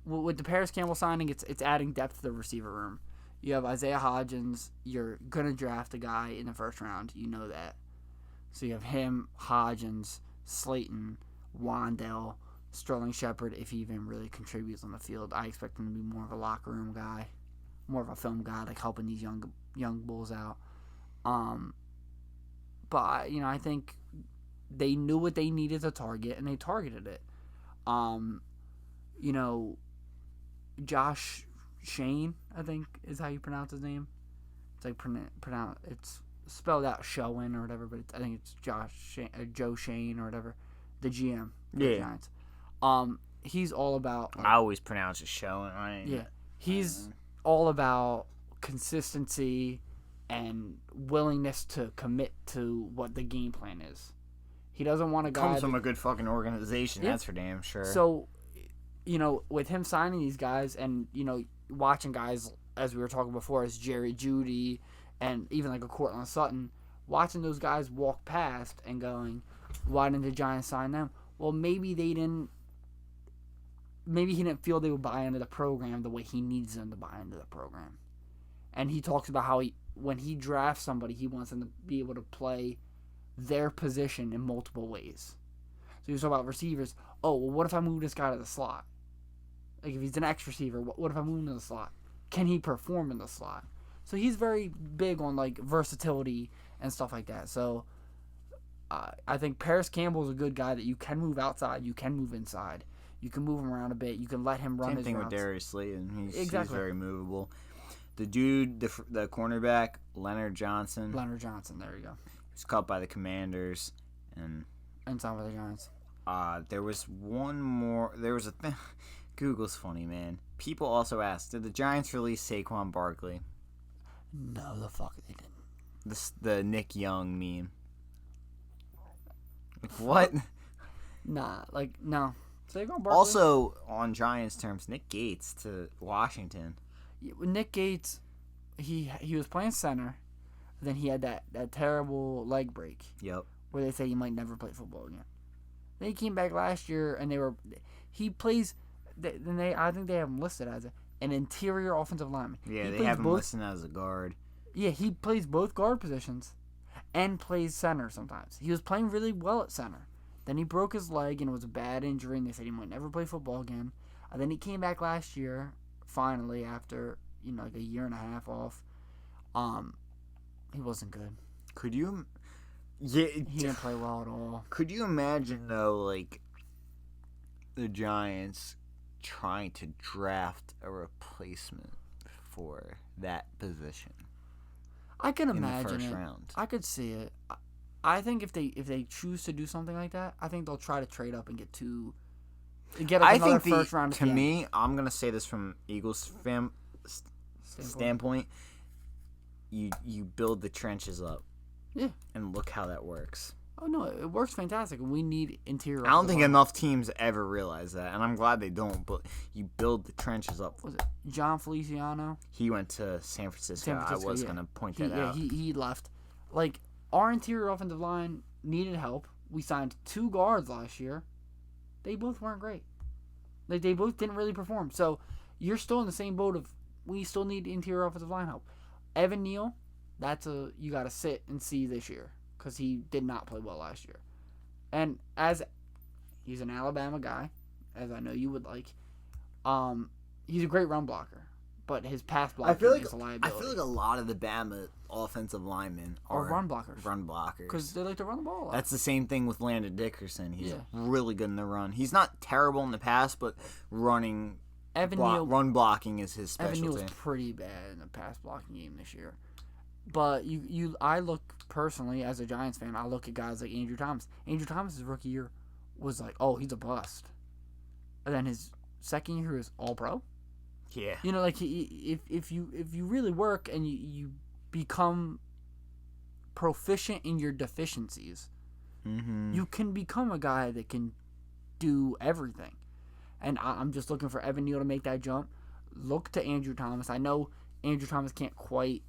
With the Paris Campbell signing, it's adding depth to the receiver room. You have Isaiah Hodgins. You're going to draft a guy in the first round. You know that. So you have him, Hodgins, Slayton, Wandell, Sterling Shepard, if he even really contributes on the field. I expect him to be more of a locker room guy, more of a film guy, helping these young bulls out. But, I think they knew what they needed to target, and they targeted it. Josh Shane, I think, is how you pronounce his name. It's it's spelled out Showen or whatever, but I think it's Joe Shane or whatever, the GM for the Giants. He's all about. I always pronounce it Showen, right? Yeah, he's all about consistency and willingness to commit to what the game plan is. He doesn't want a guy. Comes from a good fucking organization. Yeah. That's for damn sure. So with him signing these guys and, watching guys, as we were talking before, as Jerry Jeudy and even like a Cortland Sutton, watching those guys walk past and going, why didn't the Giants sign them? Well, maybe he didn't feel they would buy into the program the way he needs them to buy into the program. And he talks about how when he drafts somebody, he wants them to be able to play their position in multiple ways. So he was talking about receivers. Oh, well, what if I move this guy to the slot? Like, if he's an X receiver, what if I move him to the slot? Can he perform in the slot? So he's very big on, like, versatility and stuff like that. So I think Paris Campbell is a good guy that you can move outside, you can move inside. You can move him around a bit. You can let him run his routes. Same thing with Darius Slayton. He's very movable. The dude, the cornerback, Leonard Johnson. There you go. He was cut by the Commanders. And signed by the Giants. There was one more. There was a thing. Google's funny, man. People also asked, did the Giants release Saquon Barkley? No, the fuck they didn't. The Nick Young meme. Like, what? No. Saquon Barkley. Also, on Giants terms, Nick Gates to Washington. Nick Gates, he was playing center, then he had that terrible leg break. Yep. Where they say he might never play football again. Then he came back last year, and he plays. I think they have him listed as an interior offensive lineman. Yeah, they have him listed as a guard. Yeah, he plays both guard positions, and plays center sometimes. He was playing really well at center. Then he broke his leg, and it was a bad injury, and they said he might never play football again. And then he came back last year, finally, after like a year and a half off. He wasn't good. Could you? Yeah, he didn't play well at all. Could you imagine though, like the Giants trying to draft a replacement for that position? I can imagine in the first it. round. I could see it. I think if they choose to do something like that, I think they'll try to trade up and get another first round. To me, I'm gonna say this from Eagles standpoint. You build the trenches up. Yeah. And look how that works. Oh no, it works fantastic. We need interior. I don't think enough teams ever realize that, and I'm glad they don't. But you build the trenches up. Was it John Feliciano? He went to San Francisco. I was gonna point that out. Yeah, he left. Like, our interior offensive line needed help. We signed 2 guards last year. They both weren't great. Like, they both didn't really perform. So you're still in the same boat of we still need interior offensive line help. Evan Neal, you got to sit and see this year because he did not play well last year. And as he's an Alabama guy, as I know you would like, he's a great run blocker, but his pass blocking is a liability. I feel like a lot of the Bama offensive linemen are run blockers. Because they like to run the ball a lot. That's the same thing with Landon Dickerson. He's really good in the run. He's not terrible in the pass, but run blocking is his specialty. Evan Neal's pretty bad in the pass blocking game this year. But I look personally as a Giants fan. I look at guys like Andrew Thomas. Andrew Thomas's rookie year was like, oh, he's a bust. And then his second year was All Pro. Yeah. Like if you really work and you become proficient in your deficiencies, you can become a guy that can do everything. And I'm just looking for Evan Neal to make that jump. Look to Andrew Thomas. I know Andrew Thomas can't quite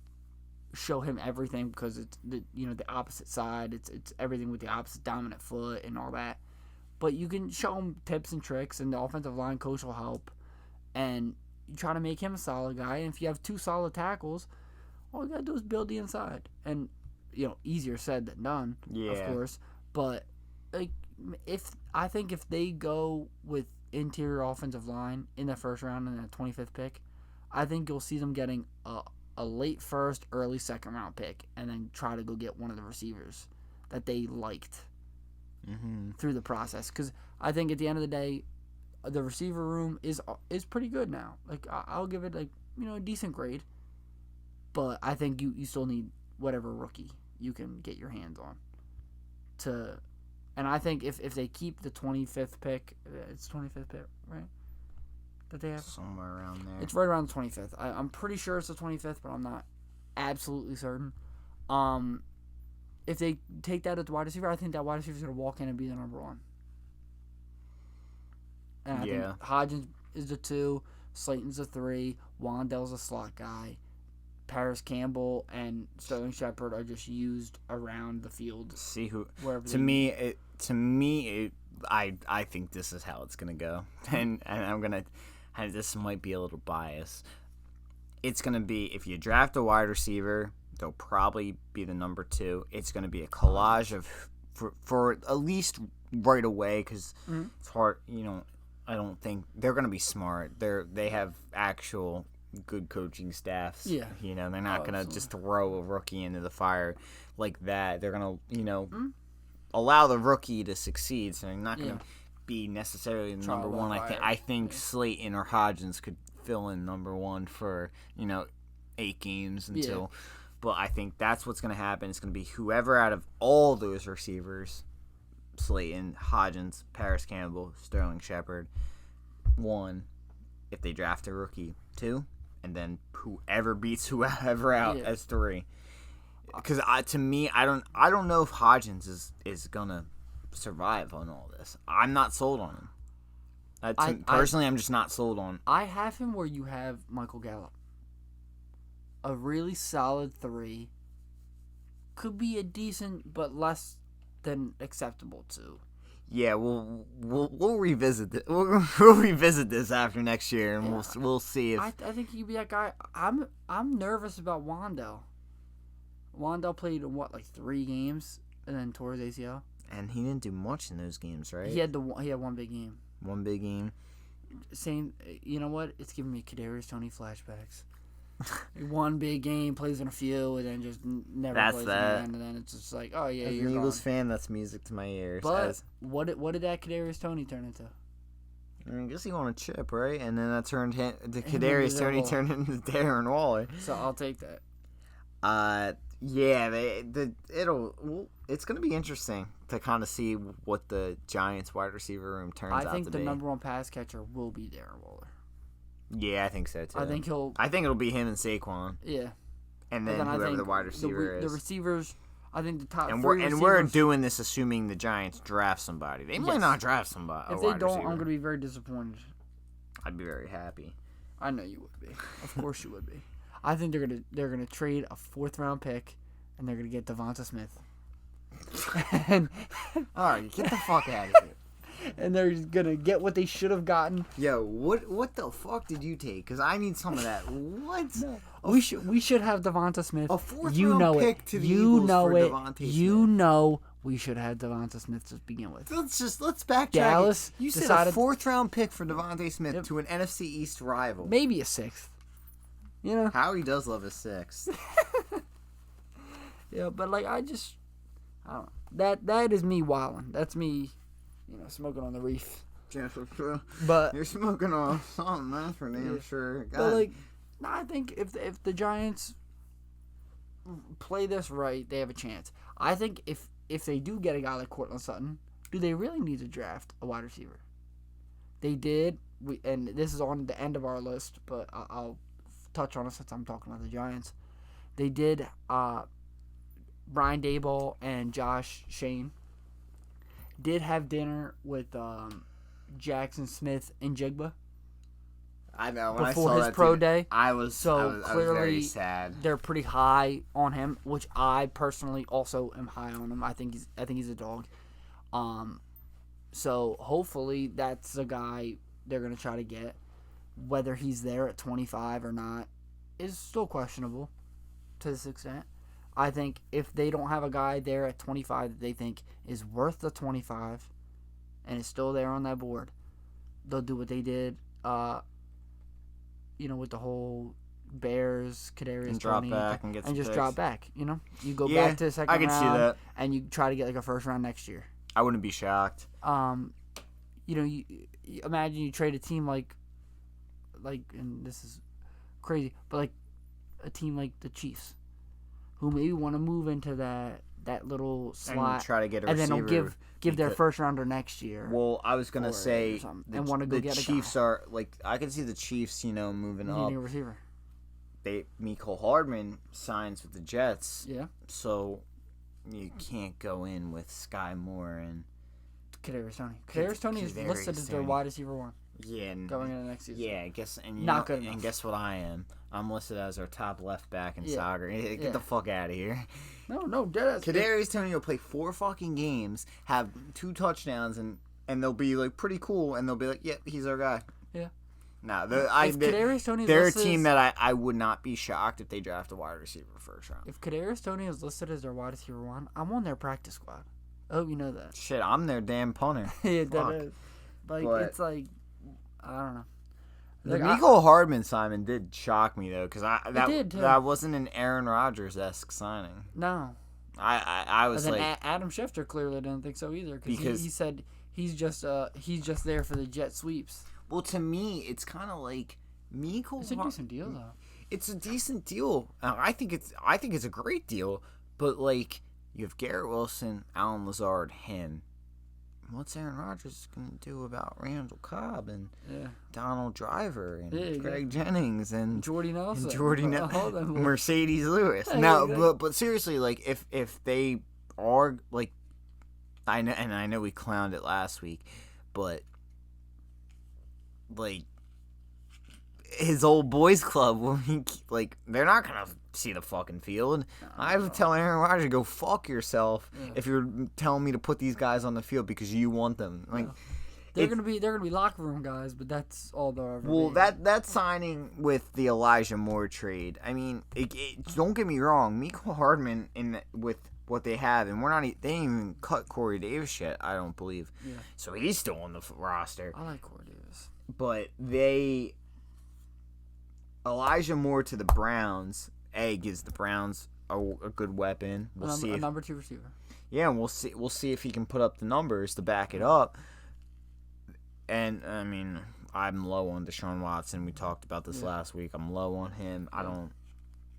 show him everything because it's the opposite side. It's everything with the opposite dominant foot and all that. But you can show him tips and tricks, and the offensive line coach will help. And you try to make him a solid guy. And if you have 2 solid tackles, all you gotta do is build the inside. And easier said than done, of course. But if they go with interior offensive line in the first round and the 25th pick, I think you'll see them getting a late first, early second round pick, and then try to go get one of the receivers that they liked through the process. Because I think at the end of the day, the receiver room is pretty good now. Like, I'll give it a decent grade, but I think you still need whatever rookie you can get your hands on to. And I think if they keep the 25th pick, it's 25th pick, right? That they have somewhere around there. It's right around the 25th. I'm pretty sure it's the 25th, but I'm not absolutely certain. If they take that at the wide receiver, I think that wide receiver is going to walk in and be the number 1. And I think Hodgins is the 2, Slayton's the 3, Wan'Dell's a slot guy. Paris Campbell and Sterling Shepard are just used around the field. See who? Wherever I think this is how it's gonna go, and I'm gonna. And this might be a little biased. It's gonna be, if you draft a wide receiver, they'll probably be the number 2. It's gonna be a collage of for at least right away, because it's hard. I don't think they're gonna be smart. They have actual good coaching staffs. Yeah. They're not gonna just throw a rookie into the fire like that. They're gonna allow the rookie to succeed. So they're not gonna be necessarily number 1. I think Slayton or Hodgins could fill in number 1 for 8 games until. But I think that's what's gonna happen. It's gonna be whoever out of all those receivers, Slayton, Hodgins, Paris Campbell, Sterling Shepard, 1. If they draft a rookie, 2. And then whoever beats whoever out as 3. Because to me, I don't know if Hodgins is gonna survive on all this. I'm not sold on him. Personally, I'm just not sold on. I have him where you have Michael Gallup, a really solid 3. Could be a decent, but less than acceptable 2. Yeah, we'll revisit this. We'll revisit this after next year, and we'll see if I think he could be that guy. I'm nervous about Wan'Dell. Wan'Dell played in 3 games and then tore his ACL. And he didn't do much in those games, right? He had one big game. One big game. Same. You know what? It's giving me Kadarius Toney flashbacks. One big game, plays in a few, and then just never plays again. And then it's just like, oh yeah, as you're an Eagles gone. fan, that's music to my ears. But what did that Kadarius Toney turn into? I guess he won a chip, right? And then that turned the Kadarius Toney turned into Darren Waller. So I'll take that. It's gonna be interesting to kind of see what the Giants wide receiver room turns out to be. I think the number 1 pass catcher will be Darren Waller. Yeah, I think so too. I think it'll be him and Saquon. Yeah. And then whoever the wide receiver is. The receivers, I think the top and 3 receivers. And we're doing this assuming the Giants draft somebody. They might not draft somebody. If they don't, I'm going to be very disappointed. I'd be very happy. I know you would be. Of course you would be. I think they're gonna trade a 4th round pick, and they're gonna get Devonta Smith. All right, get the fuck out of here. And they're gonna get what they should have gotten. Yo, what the fuck did you take? Because I need some of that. What? No. We should have Devonta Smith. A 4th round pick to the Eagles for Devonta Smith. You know we should have Devonta Smith to begin with. Let's backtrack. Dallas you said a 4th round pick for Devonta Smith to an NFC East rival. Maybe a 6th. Howie does love his 6th. Yeah, but I don't know. That is me wilding. That's me. Smoking on the reef. But you're smoking on something, that's for damn sure. But I think if the Giants play this right, they have a chance. I think if they do get a guy like Courtland Sutton, do they really need to draft a wide receiver? They did. And this is on the end of our list, but I'll touch on it since I'm talking about the Giants. They did. Brian Daboll and Josh Shane did have dinner with Jackson Smith and Jigba. I know. When before I saw his pro day, I was very sad. They're pretty high on him, which I personally also am high on him. I think he's a dog. So hopefully that's a guy they're gonna try to get. Whether he's there at 25 or not is still questionable to this extent. I think if they don't have a guy there at 25 that they think is worth the 25 and is still there on that board, they'll do what they did, with the whole Bears, Kadarius Toney, and just drop back. You go back to the second round. I can see that. And you try to get a first round next year. I wouldn't be shocked. You imagine you trade a team like, and this is crazy, but a team like the Chiefs, who maybe want to move into that little slot and try to get a receiver, and then they'll give their first rounder next year. Well, I was gonna say and want to go get a Chiefs guy. are I can see the Chiefs, moving up. Needing a receiver. Mecole Hardman signs with the Jets. Yeah. So you can't go in with Sky Moore and Kadarius Toney. Kadarius Toney is listed as their wide receiver 1. Yeah. Going into next season. Yeah, I guess. And not good enough. And guess what I am? I'm listed as our top left back in Yeah. soccer. Get the fuck out of here. No, deadass. Kadarius Toney will play 4 fucking games, have 2 touchdowns, and they'll be like pretty cool, and they'll be like, "Yep, he's our guy." Yeah. No, Kadarius Toney, they're a team that I would not be shocked if they draft a wide receiver first round. If Kadarius Toney is listed as their wide receiver 1, I'm on their practice squad. I hope you know that. Shit, I'm their damn punter. Yeah, that is. Like, it's like, I don't know. Like, Michael Hardman Simon did shock me though, because did, too. that wasn't an Aaron Rodgers-esque signing. No. I was and like, then Adam Schefter clearly didn't think so either, because he said he's just there for the jet sweeps. Well, to me, it's kind of like It's a decent deal though. It's a decent deal. I think it's a great deal, but like you have Garrett Wilson, Alan Lazard, him. What's Aaron Rodgers going to do about Randall Cobb and Donald Driver and Greg Jennings and Jordy Nelson, Mercedes Lewis? No, but seriously, like if they are like, I know we clowned it last week, but like his old boys club, they're not gonna see the fucking field. I would tell Aaron Rodgers, go fuck yourself if you're telling me to put these guys on the field because you want them. Like they're gonna be locker room guys, but that's all they'll ever be. That signing with the Elijah Moore trade, I mean, don't get me wrong, Michael Hardman with what they have, and they didn't even cut Corey Davis yet, I don't believe. Yeah. So he's still on the roster. I like Corey Davis, but Elijah Moore to the Browns, gives the Browns a good weapon. We'll see a number 2 receiver. Yeah, and we'll see if he can put up the numbers to back it up. And I mean, I'm low on Deshaun Watson. We talked about this last week. I'm low on him.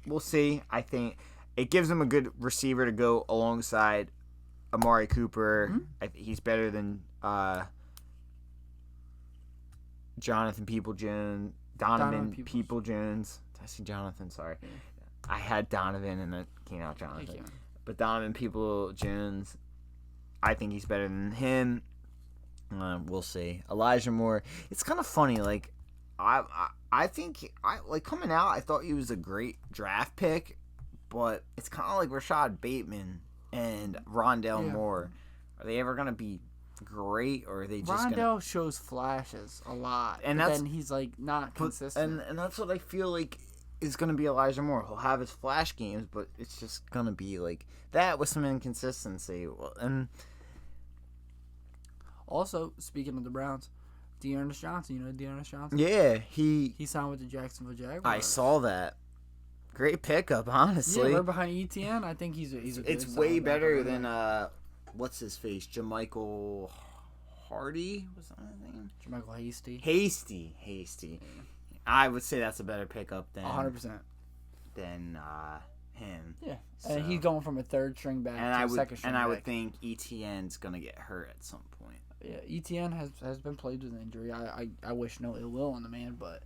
We'll see. I think it gives him a good receiver to go alongside Amari Cooper. Mm-hmm. He's better than Jonathan People-Jones. Donovan People-Jones. Did I see Jonathan? Sorry. Yeah. I had Donovan and then came out Jonathan. But Donovan People-Jones, I think he's better than him. We'll see. Elijah Moore. It's kind of funny. Like, I think coming out, I thought he was a great draft pick, but it's kind of like Rashad Bateman and Rondale Moore. Are they ever gonna be great, or are they just Rondale shows flashes a lot, and then he's like not consistent, and that's what I feel like is going to be Elijah Moore. He'll have his flash games, but it's just going to be like that with some inconsistency. And also, speaking of the Browns, Dearness Johnson, you know Dearness Johnson? Yeah, he signed with the Jacksonville Jaguars. I saw that. Great pickup, honestly. Yeah, right behind ETN. I think he's a good It's way better than what's his face? Jermichael Hardy? Was that his name? Jermichael Hasty. Yeah. I would say that's a better pickup than 100%. Than him. Yeah. So, and he's going from a third string back to a second string back. And I would think ETN's going to get hurt at some point. Yeah, ETN has been plagued with injury. I wish no ill will on the man, but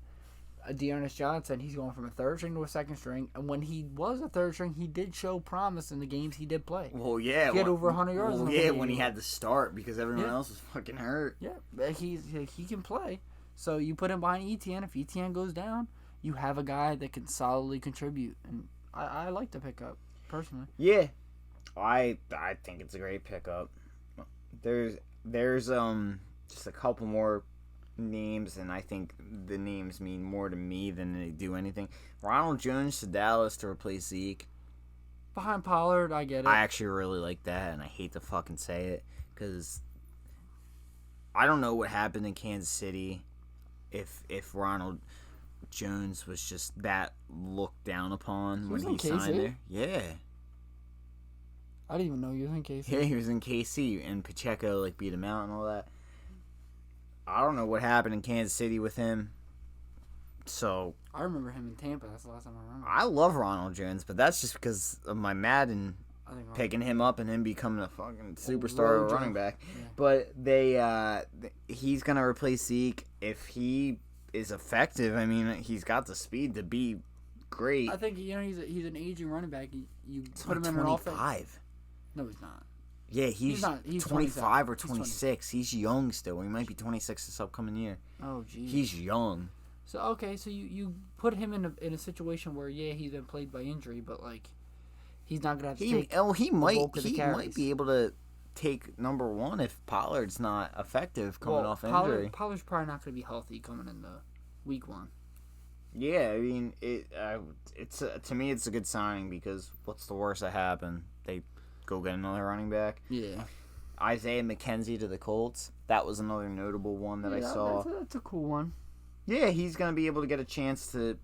Dearness Johnson, he's going from a third string to a second string, and when he was a third string, he did show promise in the games he did play. Well, yeah. He had over 100 yards. Well, yeah, when he had to start because everyone else was fucking hurt. Yeah, but he can play. So you put him behind ETN. If ETN goes down, you have a guy that can solidly contribute, and I like the pickup personally. Yeah, I think it's a great pickup. There's just a couple more names, and I think the names mean more to me than they do anything. Ronald Jones to Dallas to replace Zeke. Behind Pollard, I get it. I actually really like that, and I hate to fucking say it, because I don't know what happened in Kansas City if Ronald Jones was just that looked down upon when he signed there. Yeah. I didn't even know he was in KC. Yeah, he was in KC, and Pacheco beat him out and all that. I don't know what happened in Kansas City with him. So I remember him in Tampa. That's the last time I remember. I love Ronald Jones, but that's just because of my Madden picking him up and him becoming a fucking superstar running back. Yeah. But he's gonna replace Zeke if he is effective. I mean, he's got the speed to be great. I think he's an aging running back. You put him in an offense. 25. No, he's not. Yeah, he's 25 or 26. He's young still. He might be 26 this upcoming year. Oh, geez. He's young. So, okay, so you put him in a situation where, yeah, he's been plagued by injury, but, like, he's not going to have to take he might be carries. able to take number one if Pollard's not effective coming off injury. Pollard's probably not going to be healthy coming into week 1. Yeah, I mean, it's to me, it's a good signing because what's the worst that happened? They go get another running back. Yeah. Isaiah McKenzie to the Colts. That was another notable one that I saw. That's a cool one. Yeah, he's going to be able to get a chance to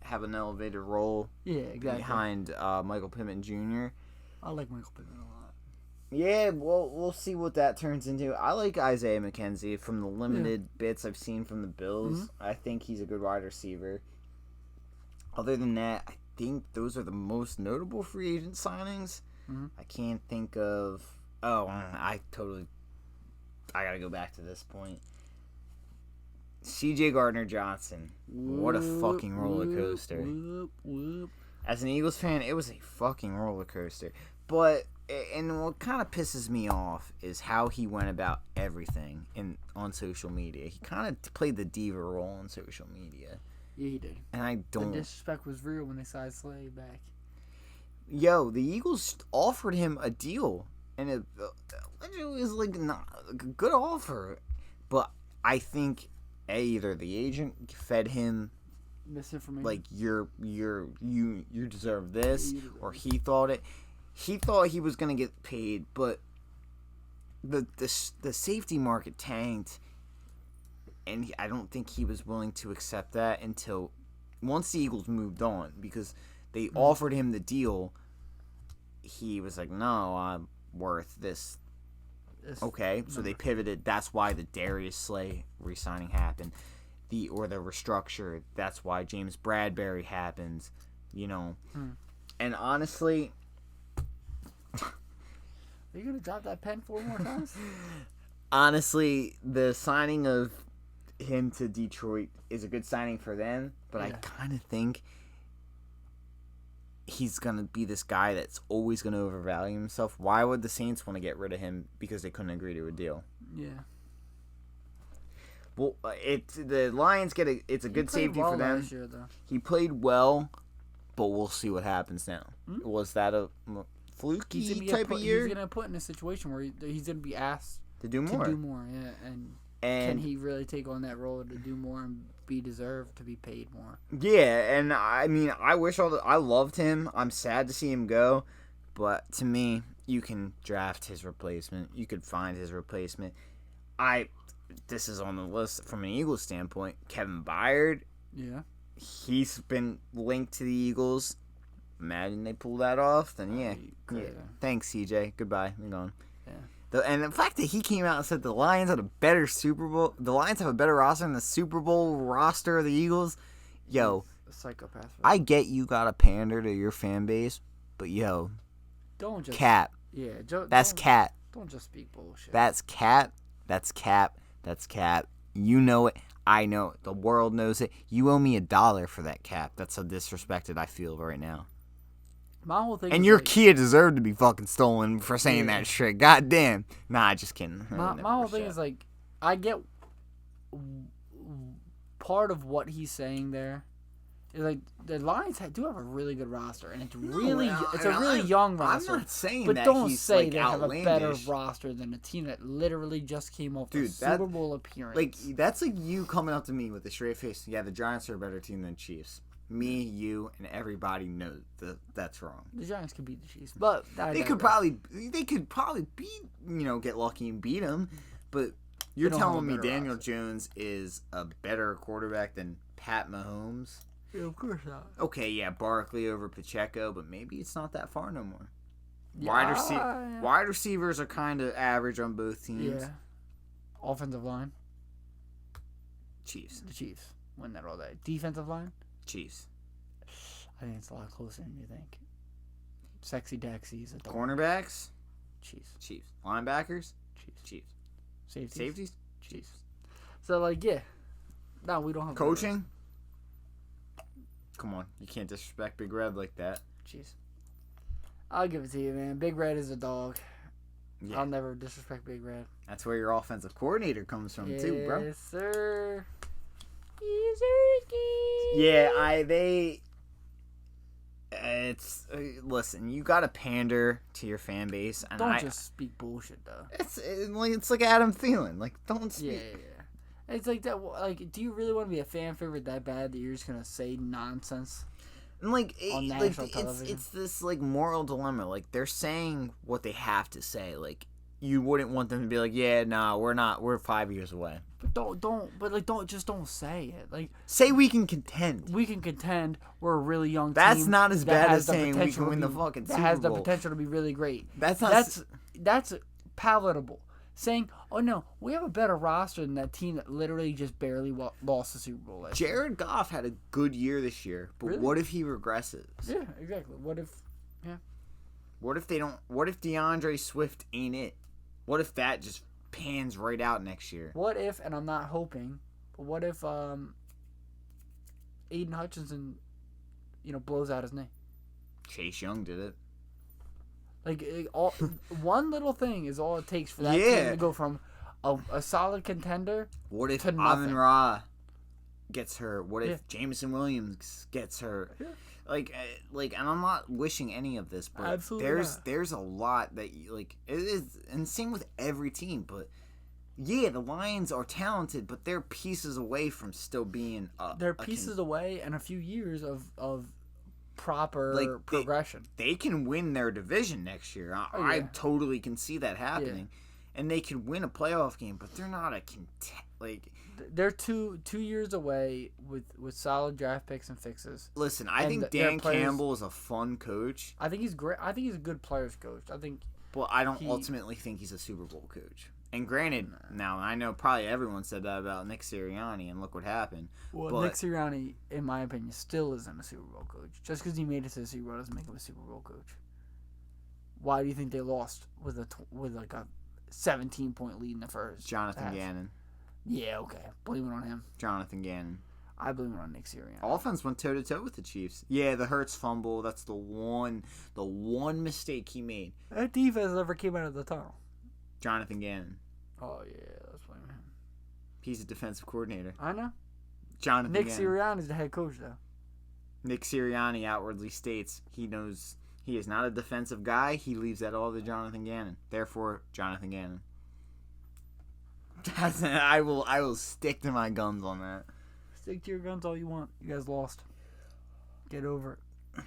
have an elevated role. Yeah, exactly. Behind Michael Pittman Jr. I like Michael Pittman a lot. Yeah, well, we'll see what that turns into. I like Isaiah McKenzie from the limited bits I've seen from the Bills. Mm-hmm. I think he's a good wide receiver. Other than that, I think those are the most notable free agent signings. Mm-hmm. I can't think of... Oh, I gotta go back to this point. C.J. Gardner-Johnson. What a fucking roller coaster. As an Eagles fan, it was a fucking roller coaster. But, and what kind of pisses me off is how he went about everything on social media. He kind of played the diva role on social media. Yeah, he did. And I don't... The disrespect was real when they signed Slay back. Yo, the Eagles offered him a deal. And it was like not a good offer. But I think... either the agent fed him misinformation, like you deserve this, or he thought he was gonna get paid, but the safety market tanked, and I don't think he was willing to accept that until once the Eagles moved on, because they offered him the deal. He was like, no, I'm worth this. Okay, so they pivoted. That's why the Darius Slay re-signing happened. The restructure. That's why James Bradbury happens. You know. And honestly... Are you going to drop that pen 4 more times? Honestly, the signing of him to Detroit is a good signing for them, but I kind of think he's going to be this guy that's always going to overvalue himself. Why would the Saints want to get rid of him? Because they couldn't agree to a deal. Yeah. Well, the Lions it's a good safety for them. Last year, though. He played well, but we'll see what happens now. Mm-hmm. Was that a fluky type of year? He's going to put in a situation where he's going to be asked to do more. Yeah. And can he really take on that role to do more and be deserved to be paid more? Yeah, and I mean, I loved him. I'm sad to see him go, but to me, you can draft his replacement. You could find his replacement. This is on the list from an Eagles standpoint. Kevin Byard. Yeah. He's been linked to the Eagles. Imagine they pull that off, then yeah. Thanks, CJ. Goodbye. I'm gone. Yeah. And the fact that he came out and said the Lions had a better Super Bowl, the Lions have a better roster than the Super Bowl roster of the Eagles. Yo, a psychopath. I get you gotta pander to your fan base, but yo, don't just cap. Yeah, that's cap. Don't just speak bullshit. That's cap. That's cap. That's cap. You know it. I know it. The world knows it. You owe me $1 for that cap. That's how disrespected I feel right now. My whole thing. And your Kia deserved to be fucking stolen for saying that shit. God damn. Nah, just kidding. My whole thing is like, I get part of what he's saying there. Is like the Lions do have a really good roster, and it's a really young roster. I'm not saying but that don't he's say like they outlandish. have a better roster than a team that literally just came off the Super Bowl appearance. Like that's like you coming up to me with a straight face. Yeah, the Giants are a better team than Chiefs. Me, you, and everybody knows that's wrong. The Giants could beat the Chiefs, but they could probably beat, get lucky and beat them. But you're telling me Daniel Jones is a better quarterback than Pat Mahomes? Yeah, of course not. Okay, yeah, Barkley over Pacheco, but maybe it's not that far no more. Yeah, wide receivers are kind of average on both teams. Yeah. Offensive line? Chiefs. The Chiefs win that all day. Defensive line? Chiefs. I think it's a lot closer than you think. Sexy Dexy's a dog. Cornerbacks? Chiefs. Linebackers? Chiefs. Safeties? Chiefs. So, like, yeah. No, we don't have... Coaching? Come on. You can't disrespect Big Red like that. Jeez. I'll give it to you, man. Big Red is a dog. Yeah. I'll never disrespect Big Red. That's where your offensive coordinator comes from too, bro. Yes, sir. Yeah, it's listen. You gotta pander to your fan base, and Don't just speak bullshit though. It's like Adam Thielen. Like, don't speak. Yeah. It's like that. Like, do you really want to be a fan favorite that bad that you're just gonna say nonsense? And like, on national television? It's this like moral dilemma. Like, they're saying what they have to say. Like, you wouldn't want them to be like, yeah, nah, we're not. We're 5 years away. But don't say it. Like, say we can contend. We can contend. We're a really young team. That's not as bad as saying we can win the fucking Super Bowl. That has the potential to be really great. That's palatable. Saying, oh no, we have a better roster than that team that literally just barely lost the Super Bowl last year. Jared Goff had a good year this year, but really? What if he regresses? Yeah, exactly. What if they don't? What if DeAndre Swift ain't it? What if that just pans right out next year? What if, and I'm not hoping, but what if Aiden Hutchinson, blows out his knee? Chase Young did it. Like, one little thing is all it takes for that team to go from a solid contender what if to nothing. Amon-Ra gets hurt? What if Jameson Williams gets hurt? Yeah. Like, and I'm not wishing any of this, but Absolutely there's a lot that it is, and same with every team. But yeah, the Lions are talented, but they're pieces away from still being. They're pieces away, and a few years of proper progression. They can win their division next year. I totally can see that happening, and they can win a playoff game. But they're not a They're 2 years away with solid draft picks and fixes. Listen, I think Dan Campbell is a fun coach. I think he's great. I think he's a good players coach. Well, I don't ultimately think he's a Super Bowl coach. And granted, now I know probably everyone said that about Nick Sirianni, and look what happened. Well, Nick Sirianni, in my opinion, still isn't a Super Bowl coach. Just because he made it to the Super Bowl doesn't make him a Super Bowl coach. Why do you think they lost with a 17-point lead in the first? Jonathan Gannon. Yeah, okay. Blame it on him. Jonathan Gannon. I blame it on Nick Sirianni. Offense went toe to toe with the Chiefs. Yeah, the Hurts fumble. That's the one mistake he made. That defense never came out of the tunnel. Jonathan Gannon. Oh yeah, let's blame him. He's a defensive coordinator. I know. Jonathan Nick Gannon. Sirianni's the head coach though. Nick Sirianni outwardly states he knows he is not a defensive guy. He leaves that all to Jonathan Gannon. Therefore, Jonathan Gannon. I will stick to my guns on that. Stick to your guns all you want. You guys lost. Get over it.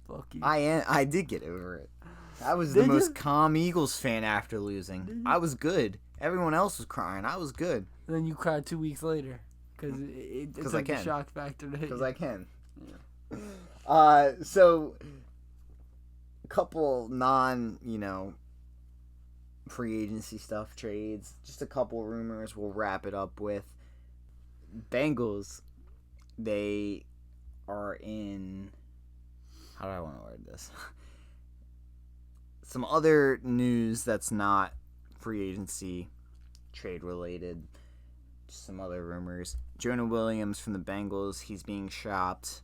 Fuck you. I did get over it. I was the most calm Eagles fan after losing. I was good. Everyone else was crying. I was good. And then you cried 2 weeks later because it's like a shock factor to hit. Because I can. Yeah. So a couple free agency stuff, trades, just a couple rumors we'll wrap it up with. Bengals, they are in, how do I want to word this? Some other news that's not free agency trade related, just some other rumors. Jonah Williams from the Bengals, he's being shopped.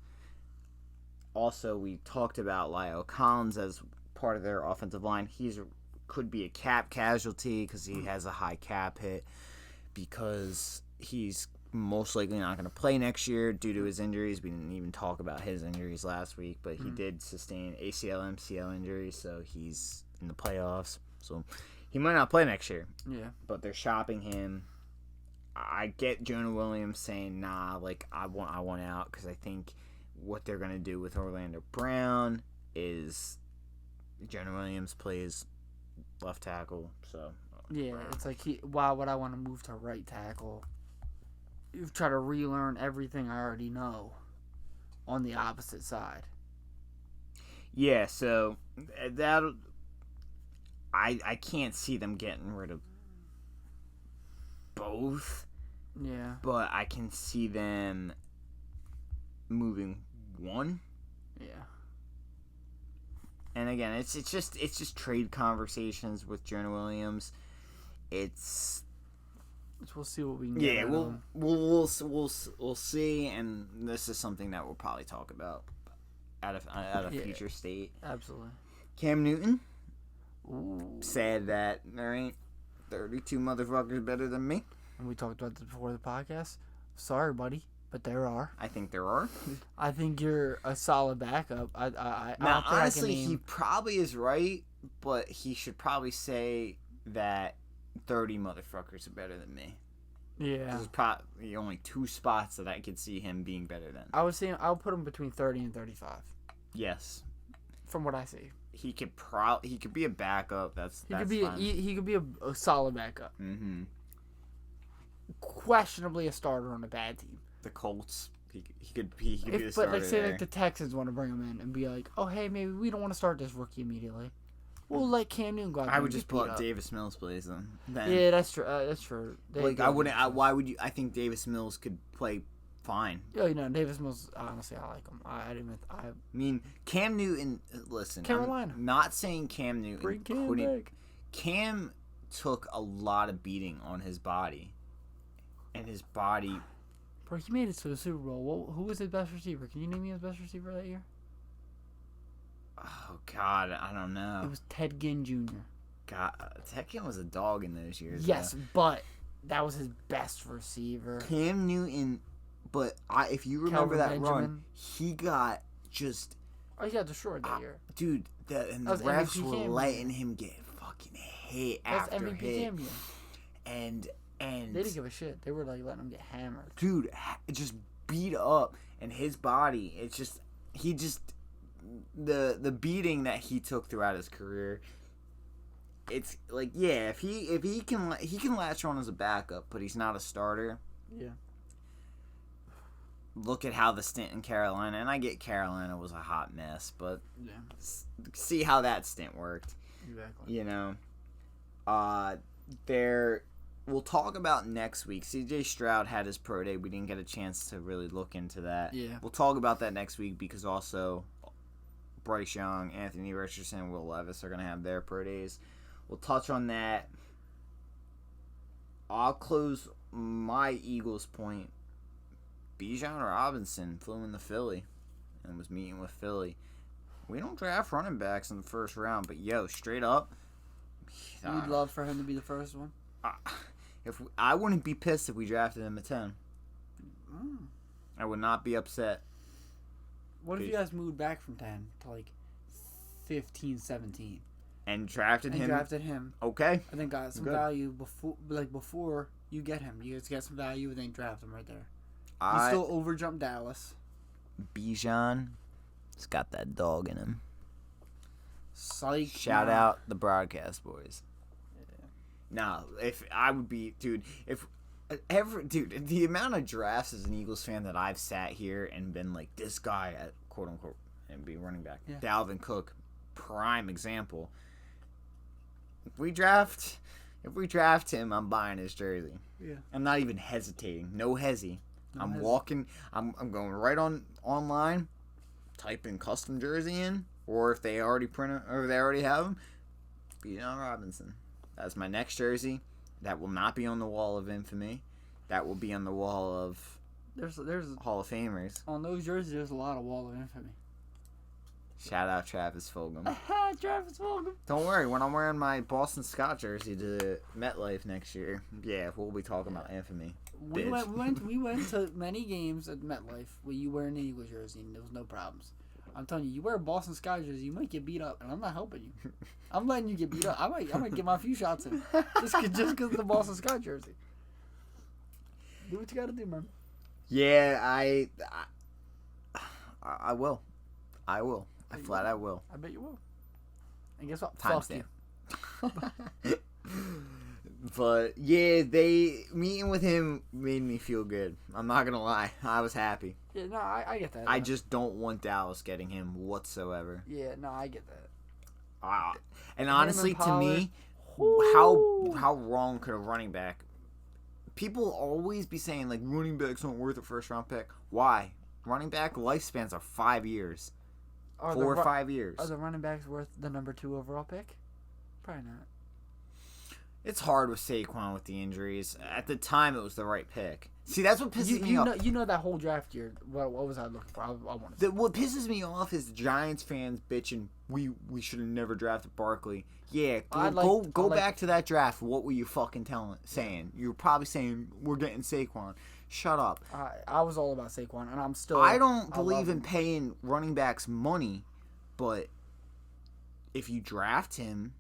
Also, we talked about Lyle Collins as part of their offensive line. Could be a cap casualty because he has a high cap hit, because he's most likely not going to play next year due to his injuries. We didn't even talk about his injuries last week, but he did sustain ACL, MCL injuries, so he's in the playoffs. So he might not play next year. Yeah. But they're shopping him. I get Jonah Williams saying, nah, I want out, because I think what they're going to do with Orlando Brown is Jonah Williams plays left tackle, so yeah, it's like why would I want to move to right tackle? You try to relearn everything I already know on the opposite side. Yeah, so that I can't see them getting rid of both. Yeah, but I can see them moving one. Yeah. And again, it's just trade conversations with Jonah Williams. We'll see what we can get. Yeah, we'll see, and this is something that we'll probably talk about at a future state. Absolutely. Cam Newton, Ooh. Sad that there ain't 32 motherfuckers better than me. And we talked about this before the podcast. Sorry, buddy, but there are. I think there are. I think you're a solid backup. I Now, don't think honestly, I can name... he probably is right, but he should probably say that 30 motherfuckers are better than me. Yeah. There's probably only 2 spots that I could see him being better than. I was saying I'll put him between 30 and 35. Yes. From what I see. He could be a backup. That's He could be a solid backup. Mm-hmm. Questionably a starter on a bad team. The Colts. He could be the starter. But like say there. like the Texans want to bring him in and be like, oh hey, maybe we don't want to start this rookie immediately. We'll let Cam Newton go out there. I would and just get beat put up. Davis Mills plays then. Yeah, that's true. That's true. I wouldn't. Why would you? I think Davis Mills could play fine. Yeah, Davis Mills. Honestly, I like him. I mean, Cam Newton. Listen, Carolina. I'm not saying Cam Newton Bring Cam couldn't. back. Cam took a lot of beating on his body, and his body. Bro, he made it to the Super Bowl. Who was his best receiver? Can you name me his best receiver that year? Oh God, I don't know. It was Ted Ginn Jr. God, Ted Ginn was a dog in those years. Yes, though. but that was his best receiver. Cam Newton, but if you remember Calvin that run, Benjamin. he got just. Oh, he got destroyed that year. Dude, the was refs MVP were Cam letting him get fucking hit That's after MVP hit, Cam year. and They didn't give a shit. They were like letting him get hammered. Dude, just beat up, and his body, it's just the beating that he took throughout his career. It's like, yeah, if he can latch on as a backup, but he's not a starter. Yeah. Look at how the stint in Carolina, and I get Carolina was a hot mess, but Yeah. See how that stint worked. Exactly. You know, we'll talk about next week. CJ Stroud had his pro day. We didn't get a chance to really look into that. Yeah. We'll talk about that next week because also Bryce Young, Anthony Richardson, Will Levis are going to have their pro days. We'll touch on that. I'll close my Eagles point. Bijan Robinson flew into Philly and was meeting with Philly. We don't draft running backs in the first round, but straight up, You'd love for him to be the first one. I wouldn't be pissed if we drafted him at 10. I would not be upset. What if you guys moved back from 10 to like 15, 17? And drafted him? Okay. I think got some value before you get him. You guys get some value and then draft him right there. You still overjump Dallas. Bijan, he's got that dog in him. Psych. Shout out the broadcast boys. Yeah. Now, if I would be, the amount of drafts as an Eagles fan that I've sat here and been like, this guy at quote unquote and be running back, Dalvin Cook, prime example. If we draft him, I'm buying his jersey. Yeah. I'm not even hesitating. No hezzy. I'm walking. I'm going right online, typing custom jersey in, or if they already print it or they already have them, Bijan Robinson. That's my next jersey. That will not be on the wall of infamy. That will be on the wall of there's Hall of Famers. On those jerseys, there's a lot of wall of infamy. Shout out Travis Fulgham. Travis Fulgham. Don't worry, when I'm wearing my Boston Scott jersey to MetLife next year, we'll be talking about infamy. We went to many games at MetLife where you wear an Eagles jersey and there was no problems. I'm telling you, you wear a Boston Scott jersey, you might get beat up, and I'm not helping you. I'm letting you get beat up. I might get my few shots in just because of the Boston Scott jersey. Do what you got to do, man. Yeah, I will. I will. I flat out will. I bet you will. And guess what? Time Fuck stamp. you. But meeting with him made me feel good. I'm not gonna lie, I was happy. Yeah, no, I get that. I just don't want Dallas getting him whatsoever. Yeah, no, I get that. And honestly, to me, how wrong could a running back? People always be saying like running backs aren't worth a first round pick. Why? Running back lifespans are 5 years. 4 or 5 years. Are the running backs worth the number 2 overall pick? Probably not. It's hard with Saquon with the injuries. At the time, it was the right pick. See, that's what pisses me off. You know that whole draft year. What was I looking for? I want to. What pisses me off is Giants fans bitching. We should have never drafted Barkley. Yeah, go back to that draft. What were you fucking saying? You were probably saying we're getting Saquon. Shut up. I was all about Saquon, and I'm still. I don't believe in paying running backs money, but if you draft him.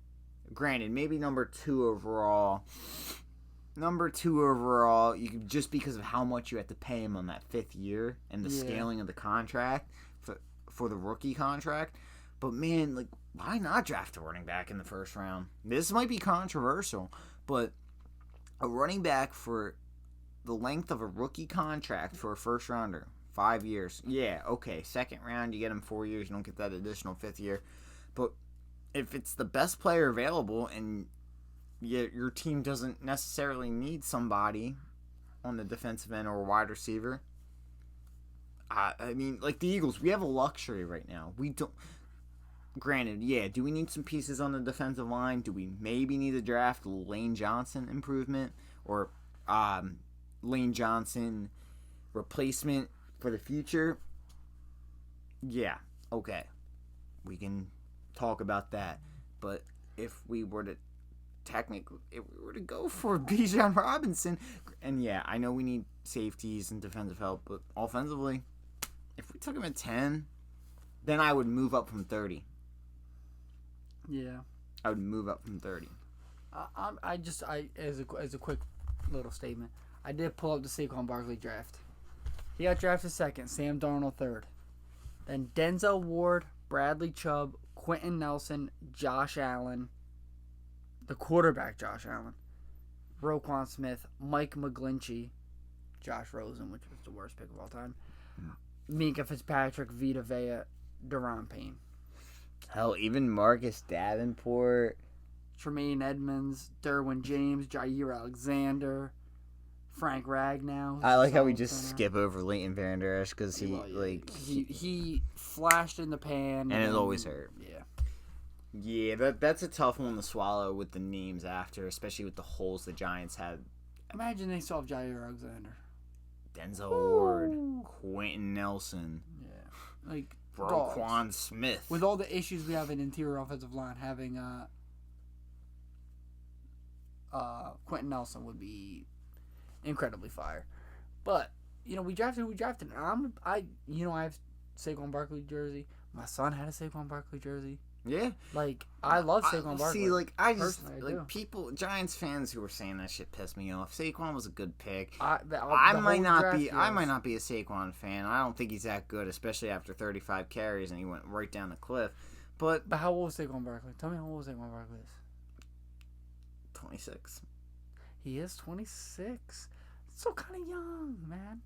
Granted, maybe number 2 overall, just because of how much you have to pay him on that 5th year and the scaling of the contract for the rookie contract. But man, like, why not draft a running back in the first round? This might be controversial, but a running back for the length of a rookie contract for a first rounder, 5 years. Yeah, okay, second round, you get him 4 years, you don't get that additional 5th year. But if it's the best player available and your team doesn't necessarily need somebody on the defensive end or a wide receiver, I mean, like the Eagles, we have a luxury right now. We don't. Granted, yeah, do we need some pieces on the defensive line? Do we maybe need to draft Lane Johnson improvement or Lane Johnson replacement for the future? Yeah, okay. We can talk about that, but if we were to go for Bijan Robinson, and yeah, I know we need safeties and defensive help, but offensively, if we took him at 10, then I would move up from 30. Yeah, I would move up from 30. As a quick little statement, I did pull up the Saquon Barkley draft. He got drafted 2nd, Sam Darnold 3rd, then Denzel Ward, Bradley Chubb, Quentin Nelson, Josh Allen, the quarterback Josh Allen, Roquan Smith, Mike McGlinchey, Josh Rosen, which was the worst pick of all time, Minka Fitzpatrick, Vita Vea, Daron Payne. Hell, even Marcus Davenport, Tremaine Edmonds, Derwin James, Jair Alexander, Frank Ragnow. I like how we just skip over Leighton Vander Esch because he flashed in the pan and it always hurt. Yeah. Yeah, that's a tough one to swallow with the names after, especially with the holes the Giants had. Imagine they saw Jair Alexander, Denzel Ward, Quentin Nelson, like Roquan Smith. With all the issues we have in interior offensive line, having Quentin Nelson would be incredibly fire. But we drafted who we drafted. I have Saquon Barkley jersey. My son had a Saquon Barkley jersey. Yeah, like I love Saquon Barkley. See, like I just people, Giants fans who were saying that shit pissed me off. Saquon was a good pick. I might not be a Saquon fan. I don't think he's that good, especially after 35 carries and he went right down the cliff. But how old was Saquon Barkley? Tell me how old Saquon Barkley is. 26. He is 26. So kind of young, man.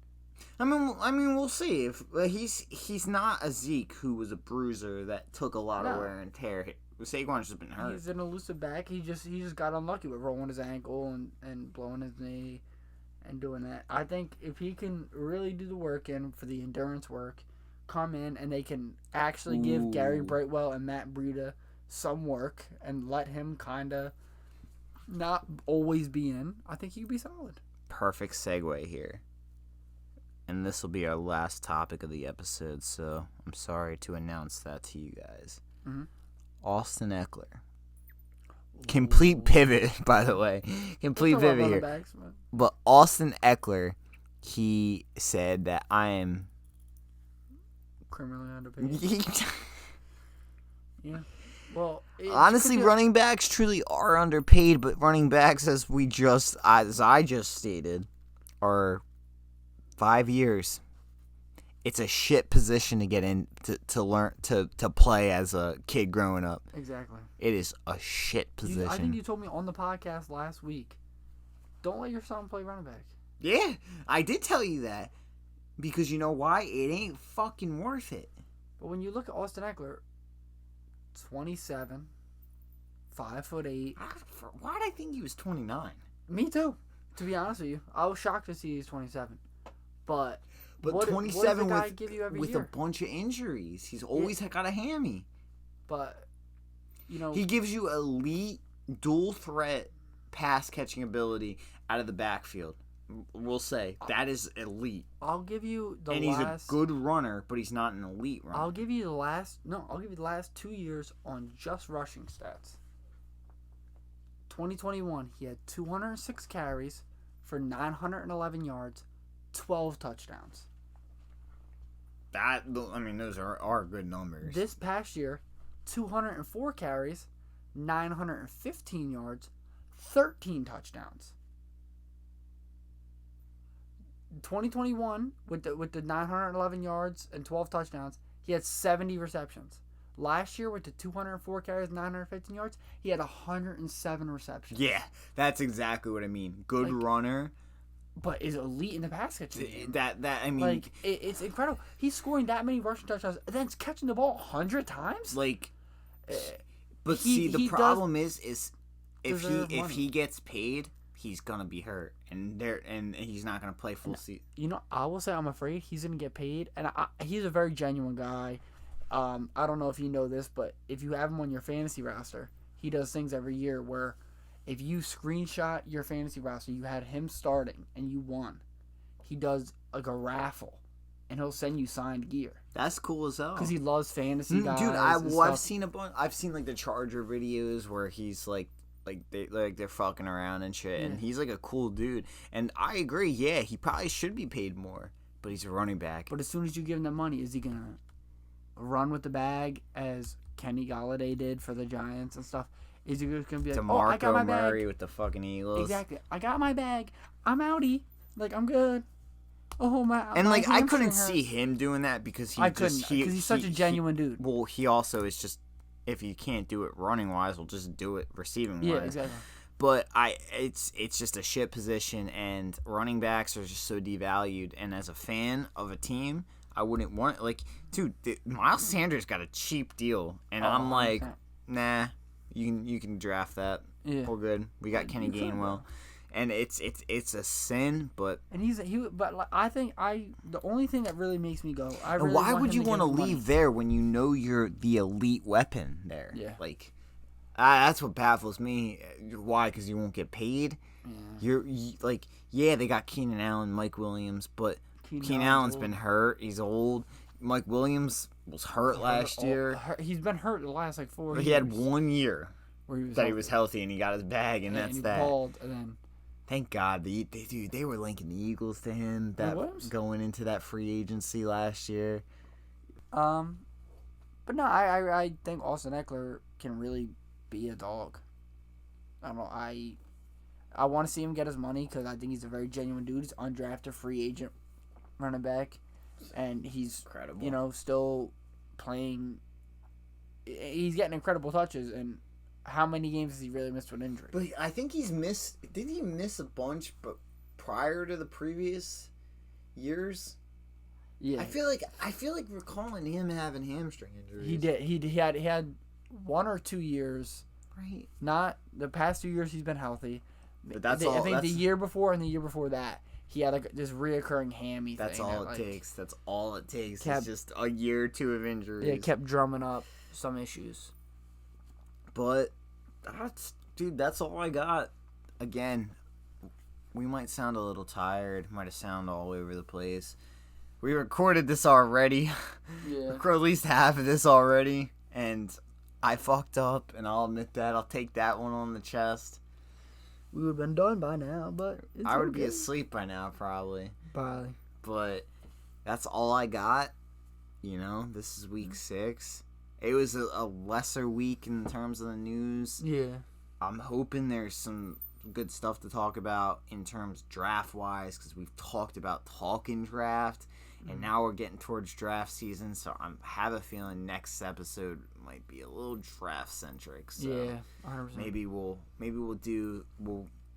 I mean, we'll see. If he's not a Zeke who was a bruiser that took a lot of wear and tear. Saquon's just been hurt. He's an elusive back. He just got unlucky with rolling his ankle and blowing his knee and doing that. I think if he can really do the work in for the endurance work, come in and they can actually give Gary Brightwell and Matt Breida some work and let him kind of not always be in, I think he'd be solid. Perfect segue here. And this will be our last topic of the episode, so I'm sorry to announce that to you guys. Mm-hmm. Austin Ekeler. Complete pivot, by the way. Complete pivot here. Backs, but Austin Ekeler, he said that I am criminally underpaid. Yeah. Well, honestly, running backs truly are underpaid, but running backs, as I just stated, are 5 years. It's a shit position to get in to learn to play as a kid growing up. Exactly. It is a shit position. I think you told me on the podcast last week, don't let your son play running back. Yeah, I did tell you that. Because you know why? It ain't fucking worth it. But when you look at Austin Ekeler, 27, 5'8". Why did I think he was 29? Me too. To be honest with you, I was shocked to see he's 27. But what, 27 what does the guy give you every with year? a bunch of injuries. He's always got a hammy. But he gives you elite dual threat pass catching ability out of the backfield. We'll say that is elite. I'll give you the and last. And he's a good runner, but he's not an elite runner. I'll give you the last 2 years on just rushing stats. 2021, he had 206 carries for 911 yards, 12 touchdowns. Those are good numbers. This past year, 204 carries, 915 yards, 13 touchdowns. 2021, with the 911 yards and 12 touchdowns, he had 70 receptions. Last year, with the 204 carries, 915 yards, he had 107 receptions. Yeah, that's exactly what I mean. Good runner. But is elite in the pass catching. It's incredible. He's scoring that many rushing touchdowns, and then catching the ball 100 times. The problem is if he gets paid, he's gonna be hurt, and he's not gonna play full season. I will say I'm afraid he's gonna get paid, and he's a very genuine guy. I don't know if you know this, but if you have him on your fantasy roster, he does things every year where if you screenshot your fantasy roster, you had him starting and you won, he does like a raffle, and he'll send you signed gear. That's cool as hell. Because he loves fantasy guys. Dude, I've seen a bunch. I've seen like the Charger videos where he's they're fucking around and shit, and he's like a cool dude. And I agree, yeah, he probably should be paid more, but he's a running back. But as soon as you give him that money, is he gonna run with the bag as Kenny Galladay did for the Giants and stuff? Is he going to be like, I got my bag. Murray with the fucking Eagles. Exactly. I got my bag. I'm outie. Like, I'm good. Oh, my. And, I couldn't see him doing that because because he's such a genuine dude. Well, he also is just, if you can't do it running-wise, we'll just do it receiving-wise. Yeah, exactly. But it's just a shit position, and running backs are just so devalued. And as a fan of a team, I wouldn't want, dude, Miles Sanders got a cheap deal, and I'm like, nah. You can draft that. Yeah. We're good. We got Kenny Gainwell, and it's a sin, but I think the only thing that really makes me go. Why would you want to leave there when you know you're the elite weapon there? Yeah. That's what baffles me. Why? Because you won't get paid. Yeah. They got Keenan Allen, Mike Williams, but Keenan Allen's been hurt. He's old. Mike Williams was hurt last year. He's been hurt the last 4 years. He had 1 year where he was healthy and he got his bag, and that's that. Balled, and then thank God they were linking the Eagles to him going into that free agency last year. But no, I think Austin Ekeler can really be a dog. I don't know. I want to see him get his money because I think he's a very genuine dude. He's undrafted free agent running back. And he's incredible. Still playing. He's getting incredible touches. And how many games has he really missed with injury? But I think he's missed. Did he miss a bunch? But prior to the previous years, yeah. I feel like recalling him having hamstring injuries. He did. He had 1 or 2 years. Right. Not the past 2 years. He's been healthy. But I think the year before and the year before that. He had this reoccurring hammy thing. That's all it takes. That's all it takes. It's just a year or two of injuries. Yeah, kept drumming up some issues. But that's all I got. Again, we might sound a little tired. Might have sounded all over the place. We recorded this already. Yeah. Recorded at least half of this already, and I fucked up, and I'll admit that. I'll take that one on the chest. We would have been done by now, but I would be asleep by now, probably. But that's all I got. This is week 6. It was a lesser week in terms of the news. Yeah. I'm hoping there's some good stuff to talk about in terms draft-wise, because we've talked about talking draft, and now we're getting towards draft season, so I have a feeling next episode might be a little draft-centric. So yeah, 100%. Maybe we'll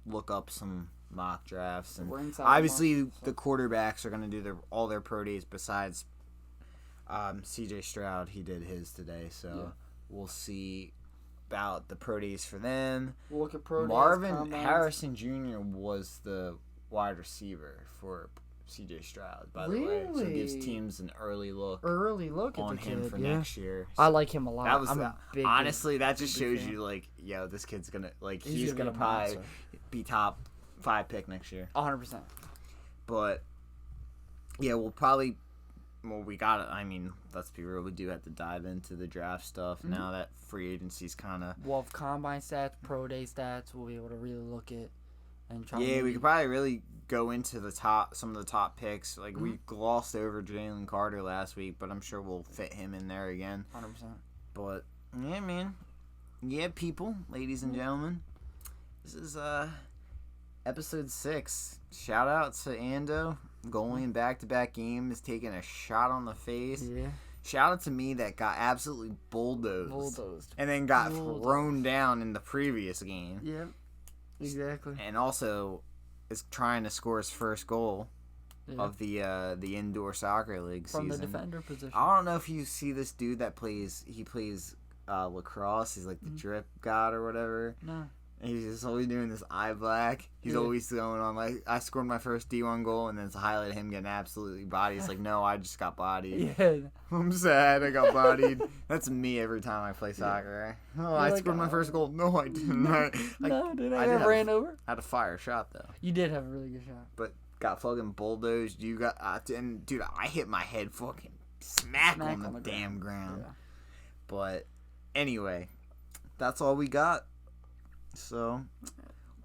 look up some mock drafts, and obviously the quarterbacks are going to do all their pro days besides CJ Stroud. He did his today, so we'll see about the pro days for them. We'll look at pro days. Marvin Harrison Jr. was the wide receiver for C.J. Stroud, by the way. So it gives teams an early look on him for next year. So I like him a lot. That was honestly, that just shows you, like, yo, this kid's gonna, like, he's gonna probably be top 5 pick next year. 100%. But yeah, we'll probably. Well, we got it. I mean, let's be real. We do have to dive into the draft stuff now that free agency's kind of. We'll have combine stats, pro day stats. We'll be able to really look at and try. Yeah, we could probably really go into some of the top picks. Like we glossed over Jalen Carter last week, but I'm sure we'll fit him in there again. 100%. But yeah, man. Yeah, people, ladies and gentlemen, this is episode 6. Shout out to Ando. Going back-to-back games, taking a shot on the face. Yeah. Shout out to me that got absolutely bulldozed. And then got thrown down in the previous game. Yeah, exactly. And also is trying to score his first goal of the indoor soccer league from season. The defender position. I don't know if you see this dude that plays lacrosse. He's like the drip god or whatever. No. He's just always doing this eye black. He's always going on like, I scored my first D1 goal, and then it's a highlight of him getting absolutely bodied. It's like, no, I just got bodied. Yeah. I'm sad I got bodied. That's me every time I play soccer. Right? Oh, I scored my first goal. No, I didn't. I ran over. I had a fire shot, though. You did have a really good shot. But got fucking bulldozed. You got, and dude, I hit my head fucking smack on the damn ground. Yeah. But anyway, that's all we got. So,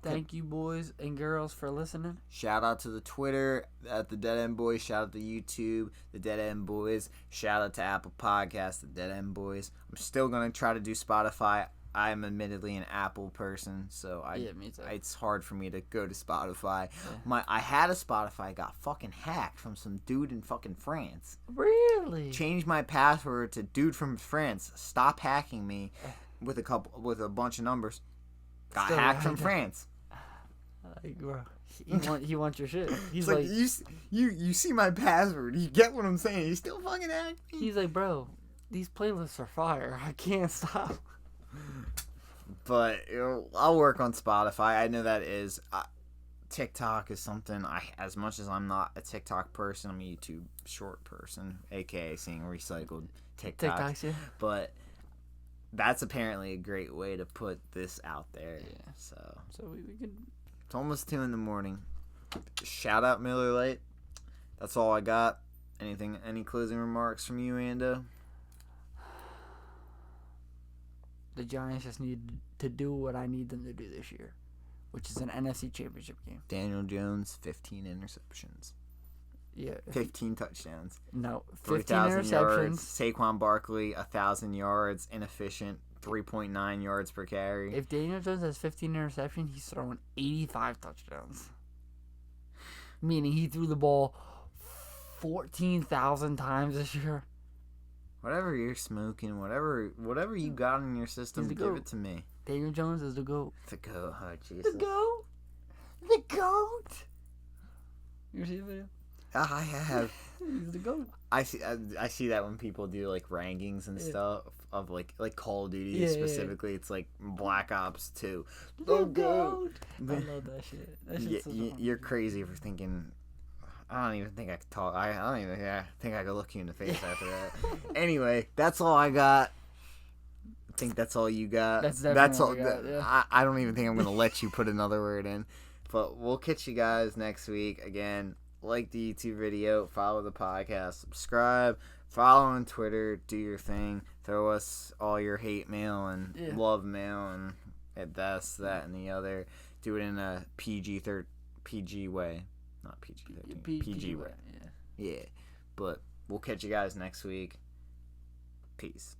thank you, boys and girls, for listening. Shout out to the Twitter at the Dead End Boys. Shout out to YouTube, the Dead End Boys. Shout out to Apple Podcasts, the Dead End Boys. I'm still gonna try to do Spotify. I am admittedly an Apple person, so me too. It's hard for me to go to Spotify. Yeah. I had a Spotify, got fucking hacked from some dude in fucking France. Really? Changed my password to dude from France. Stop hacking me with a bunch of numbers. Got hacked from France. Like, bro, he wants your shit. He's like you see my password. You get what I'm saying? You still fucking hack me. He's like, bro, these playlists are fire. I can't stop. But I'll work on Spotify. I know that is TikTok is something as much as I'm not a TikTok person, I'm a YouTube short person, aka seeing recycled TikToks. Yeah. But that's apparently a great way to put this out there. Yeah. So we could. It's almost 2 a.m. Shout out Miller Lite. That's all I got. Any closing remarks from you, Ando? The Giants just need to do what I need them to do this year, which is an NFC Championship game. Daniel Jones, 15 interceptions. Yeah. 15 touchdowns. No, 15 interceptions. Yards. Saquon Barkley, 1,000 yards, inefficient, 3.9 yards per carry. If Daniel Jones has 15 interceptions, he's throwing 85 touchdowns. Meaning he threw the ball 14,000 times this year. Whatever you're smoking, whatever you got in your system, give it to me. Daniel Jones is the GOAT. The GOAT, oh Jesus. The GOAT? The GOAT? You ever see the video? I have. He's the GOAT. I see that when people do like rankings and stuff of like Call of Duty specifically. It's like Black Ops 2. The GOAT. I love that shit. That shit's so fun. You're crazy for thinking. I don't even think I could talk. I don't even think I could look you in the face after that. Anyway, that's all I got. I think that's all you got. That's all. Yeah. I don't even think I'm gonna let you put another word in. But we'll catch you guys next week. Again, like the YouTube video, follow the podcast, subscribe, follow on Twitter, do your thing, throw us all your hate mail and love mail and at best that and the other. Do it in a PG way. Not PG-13. PG way. Yeah. But we'll catch you guys next week. Peace.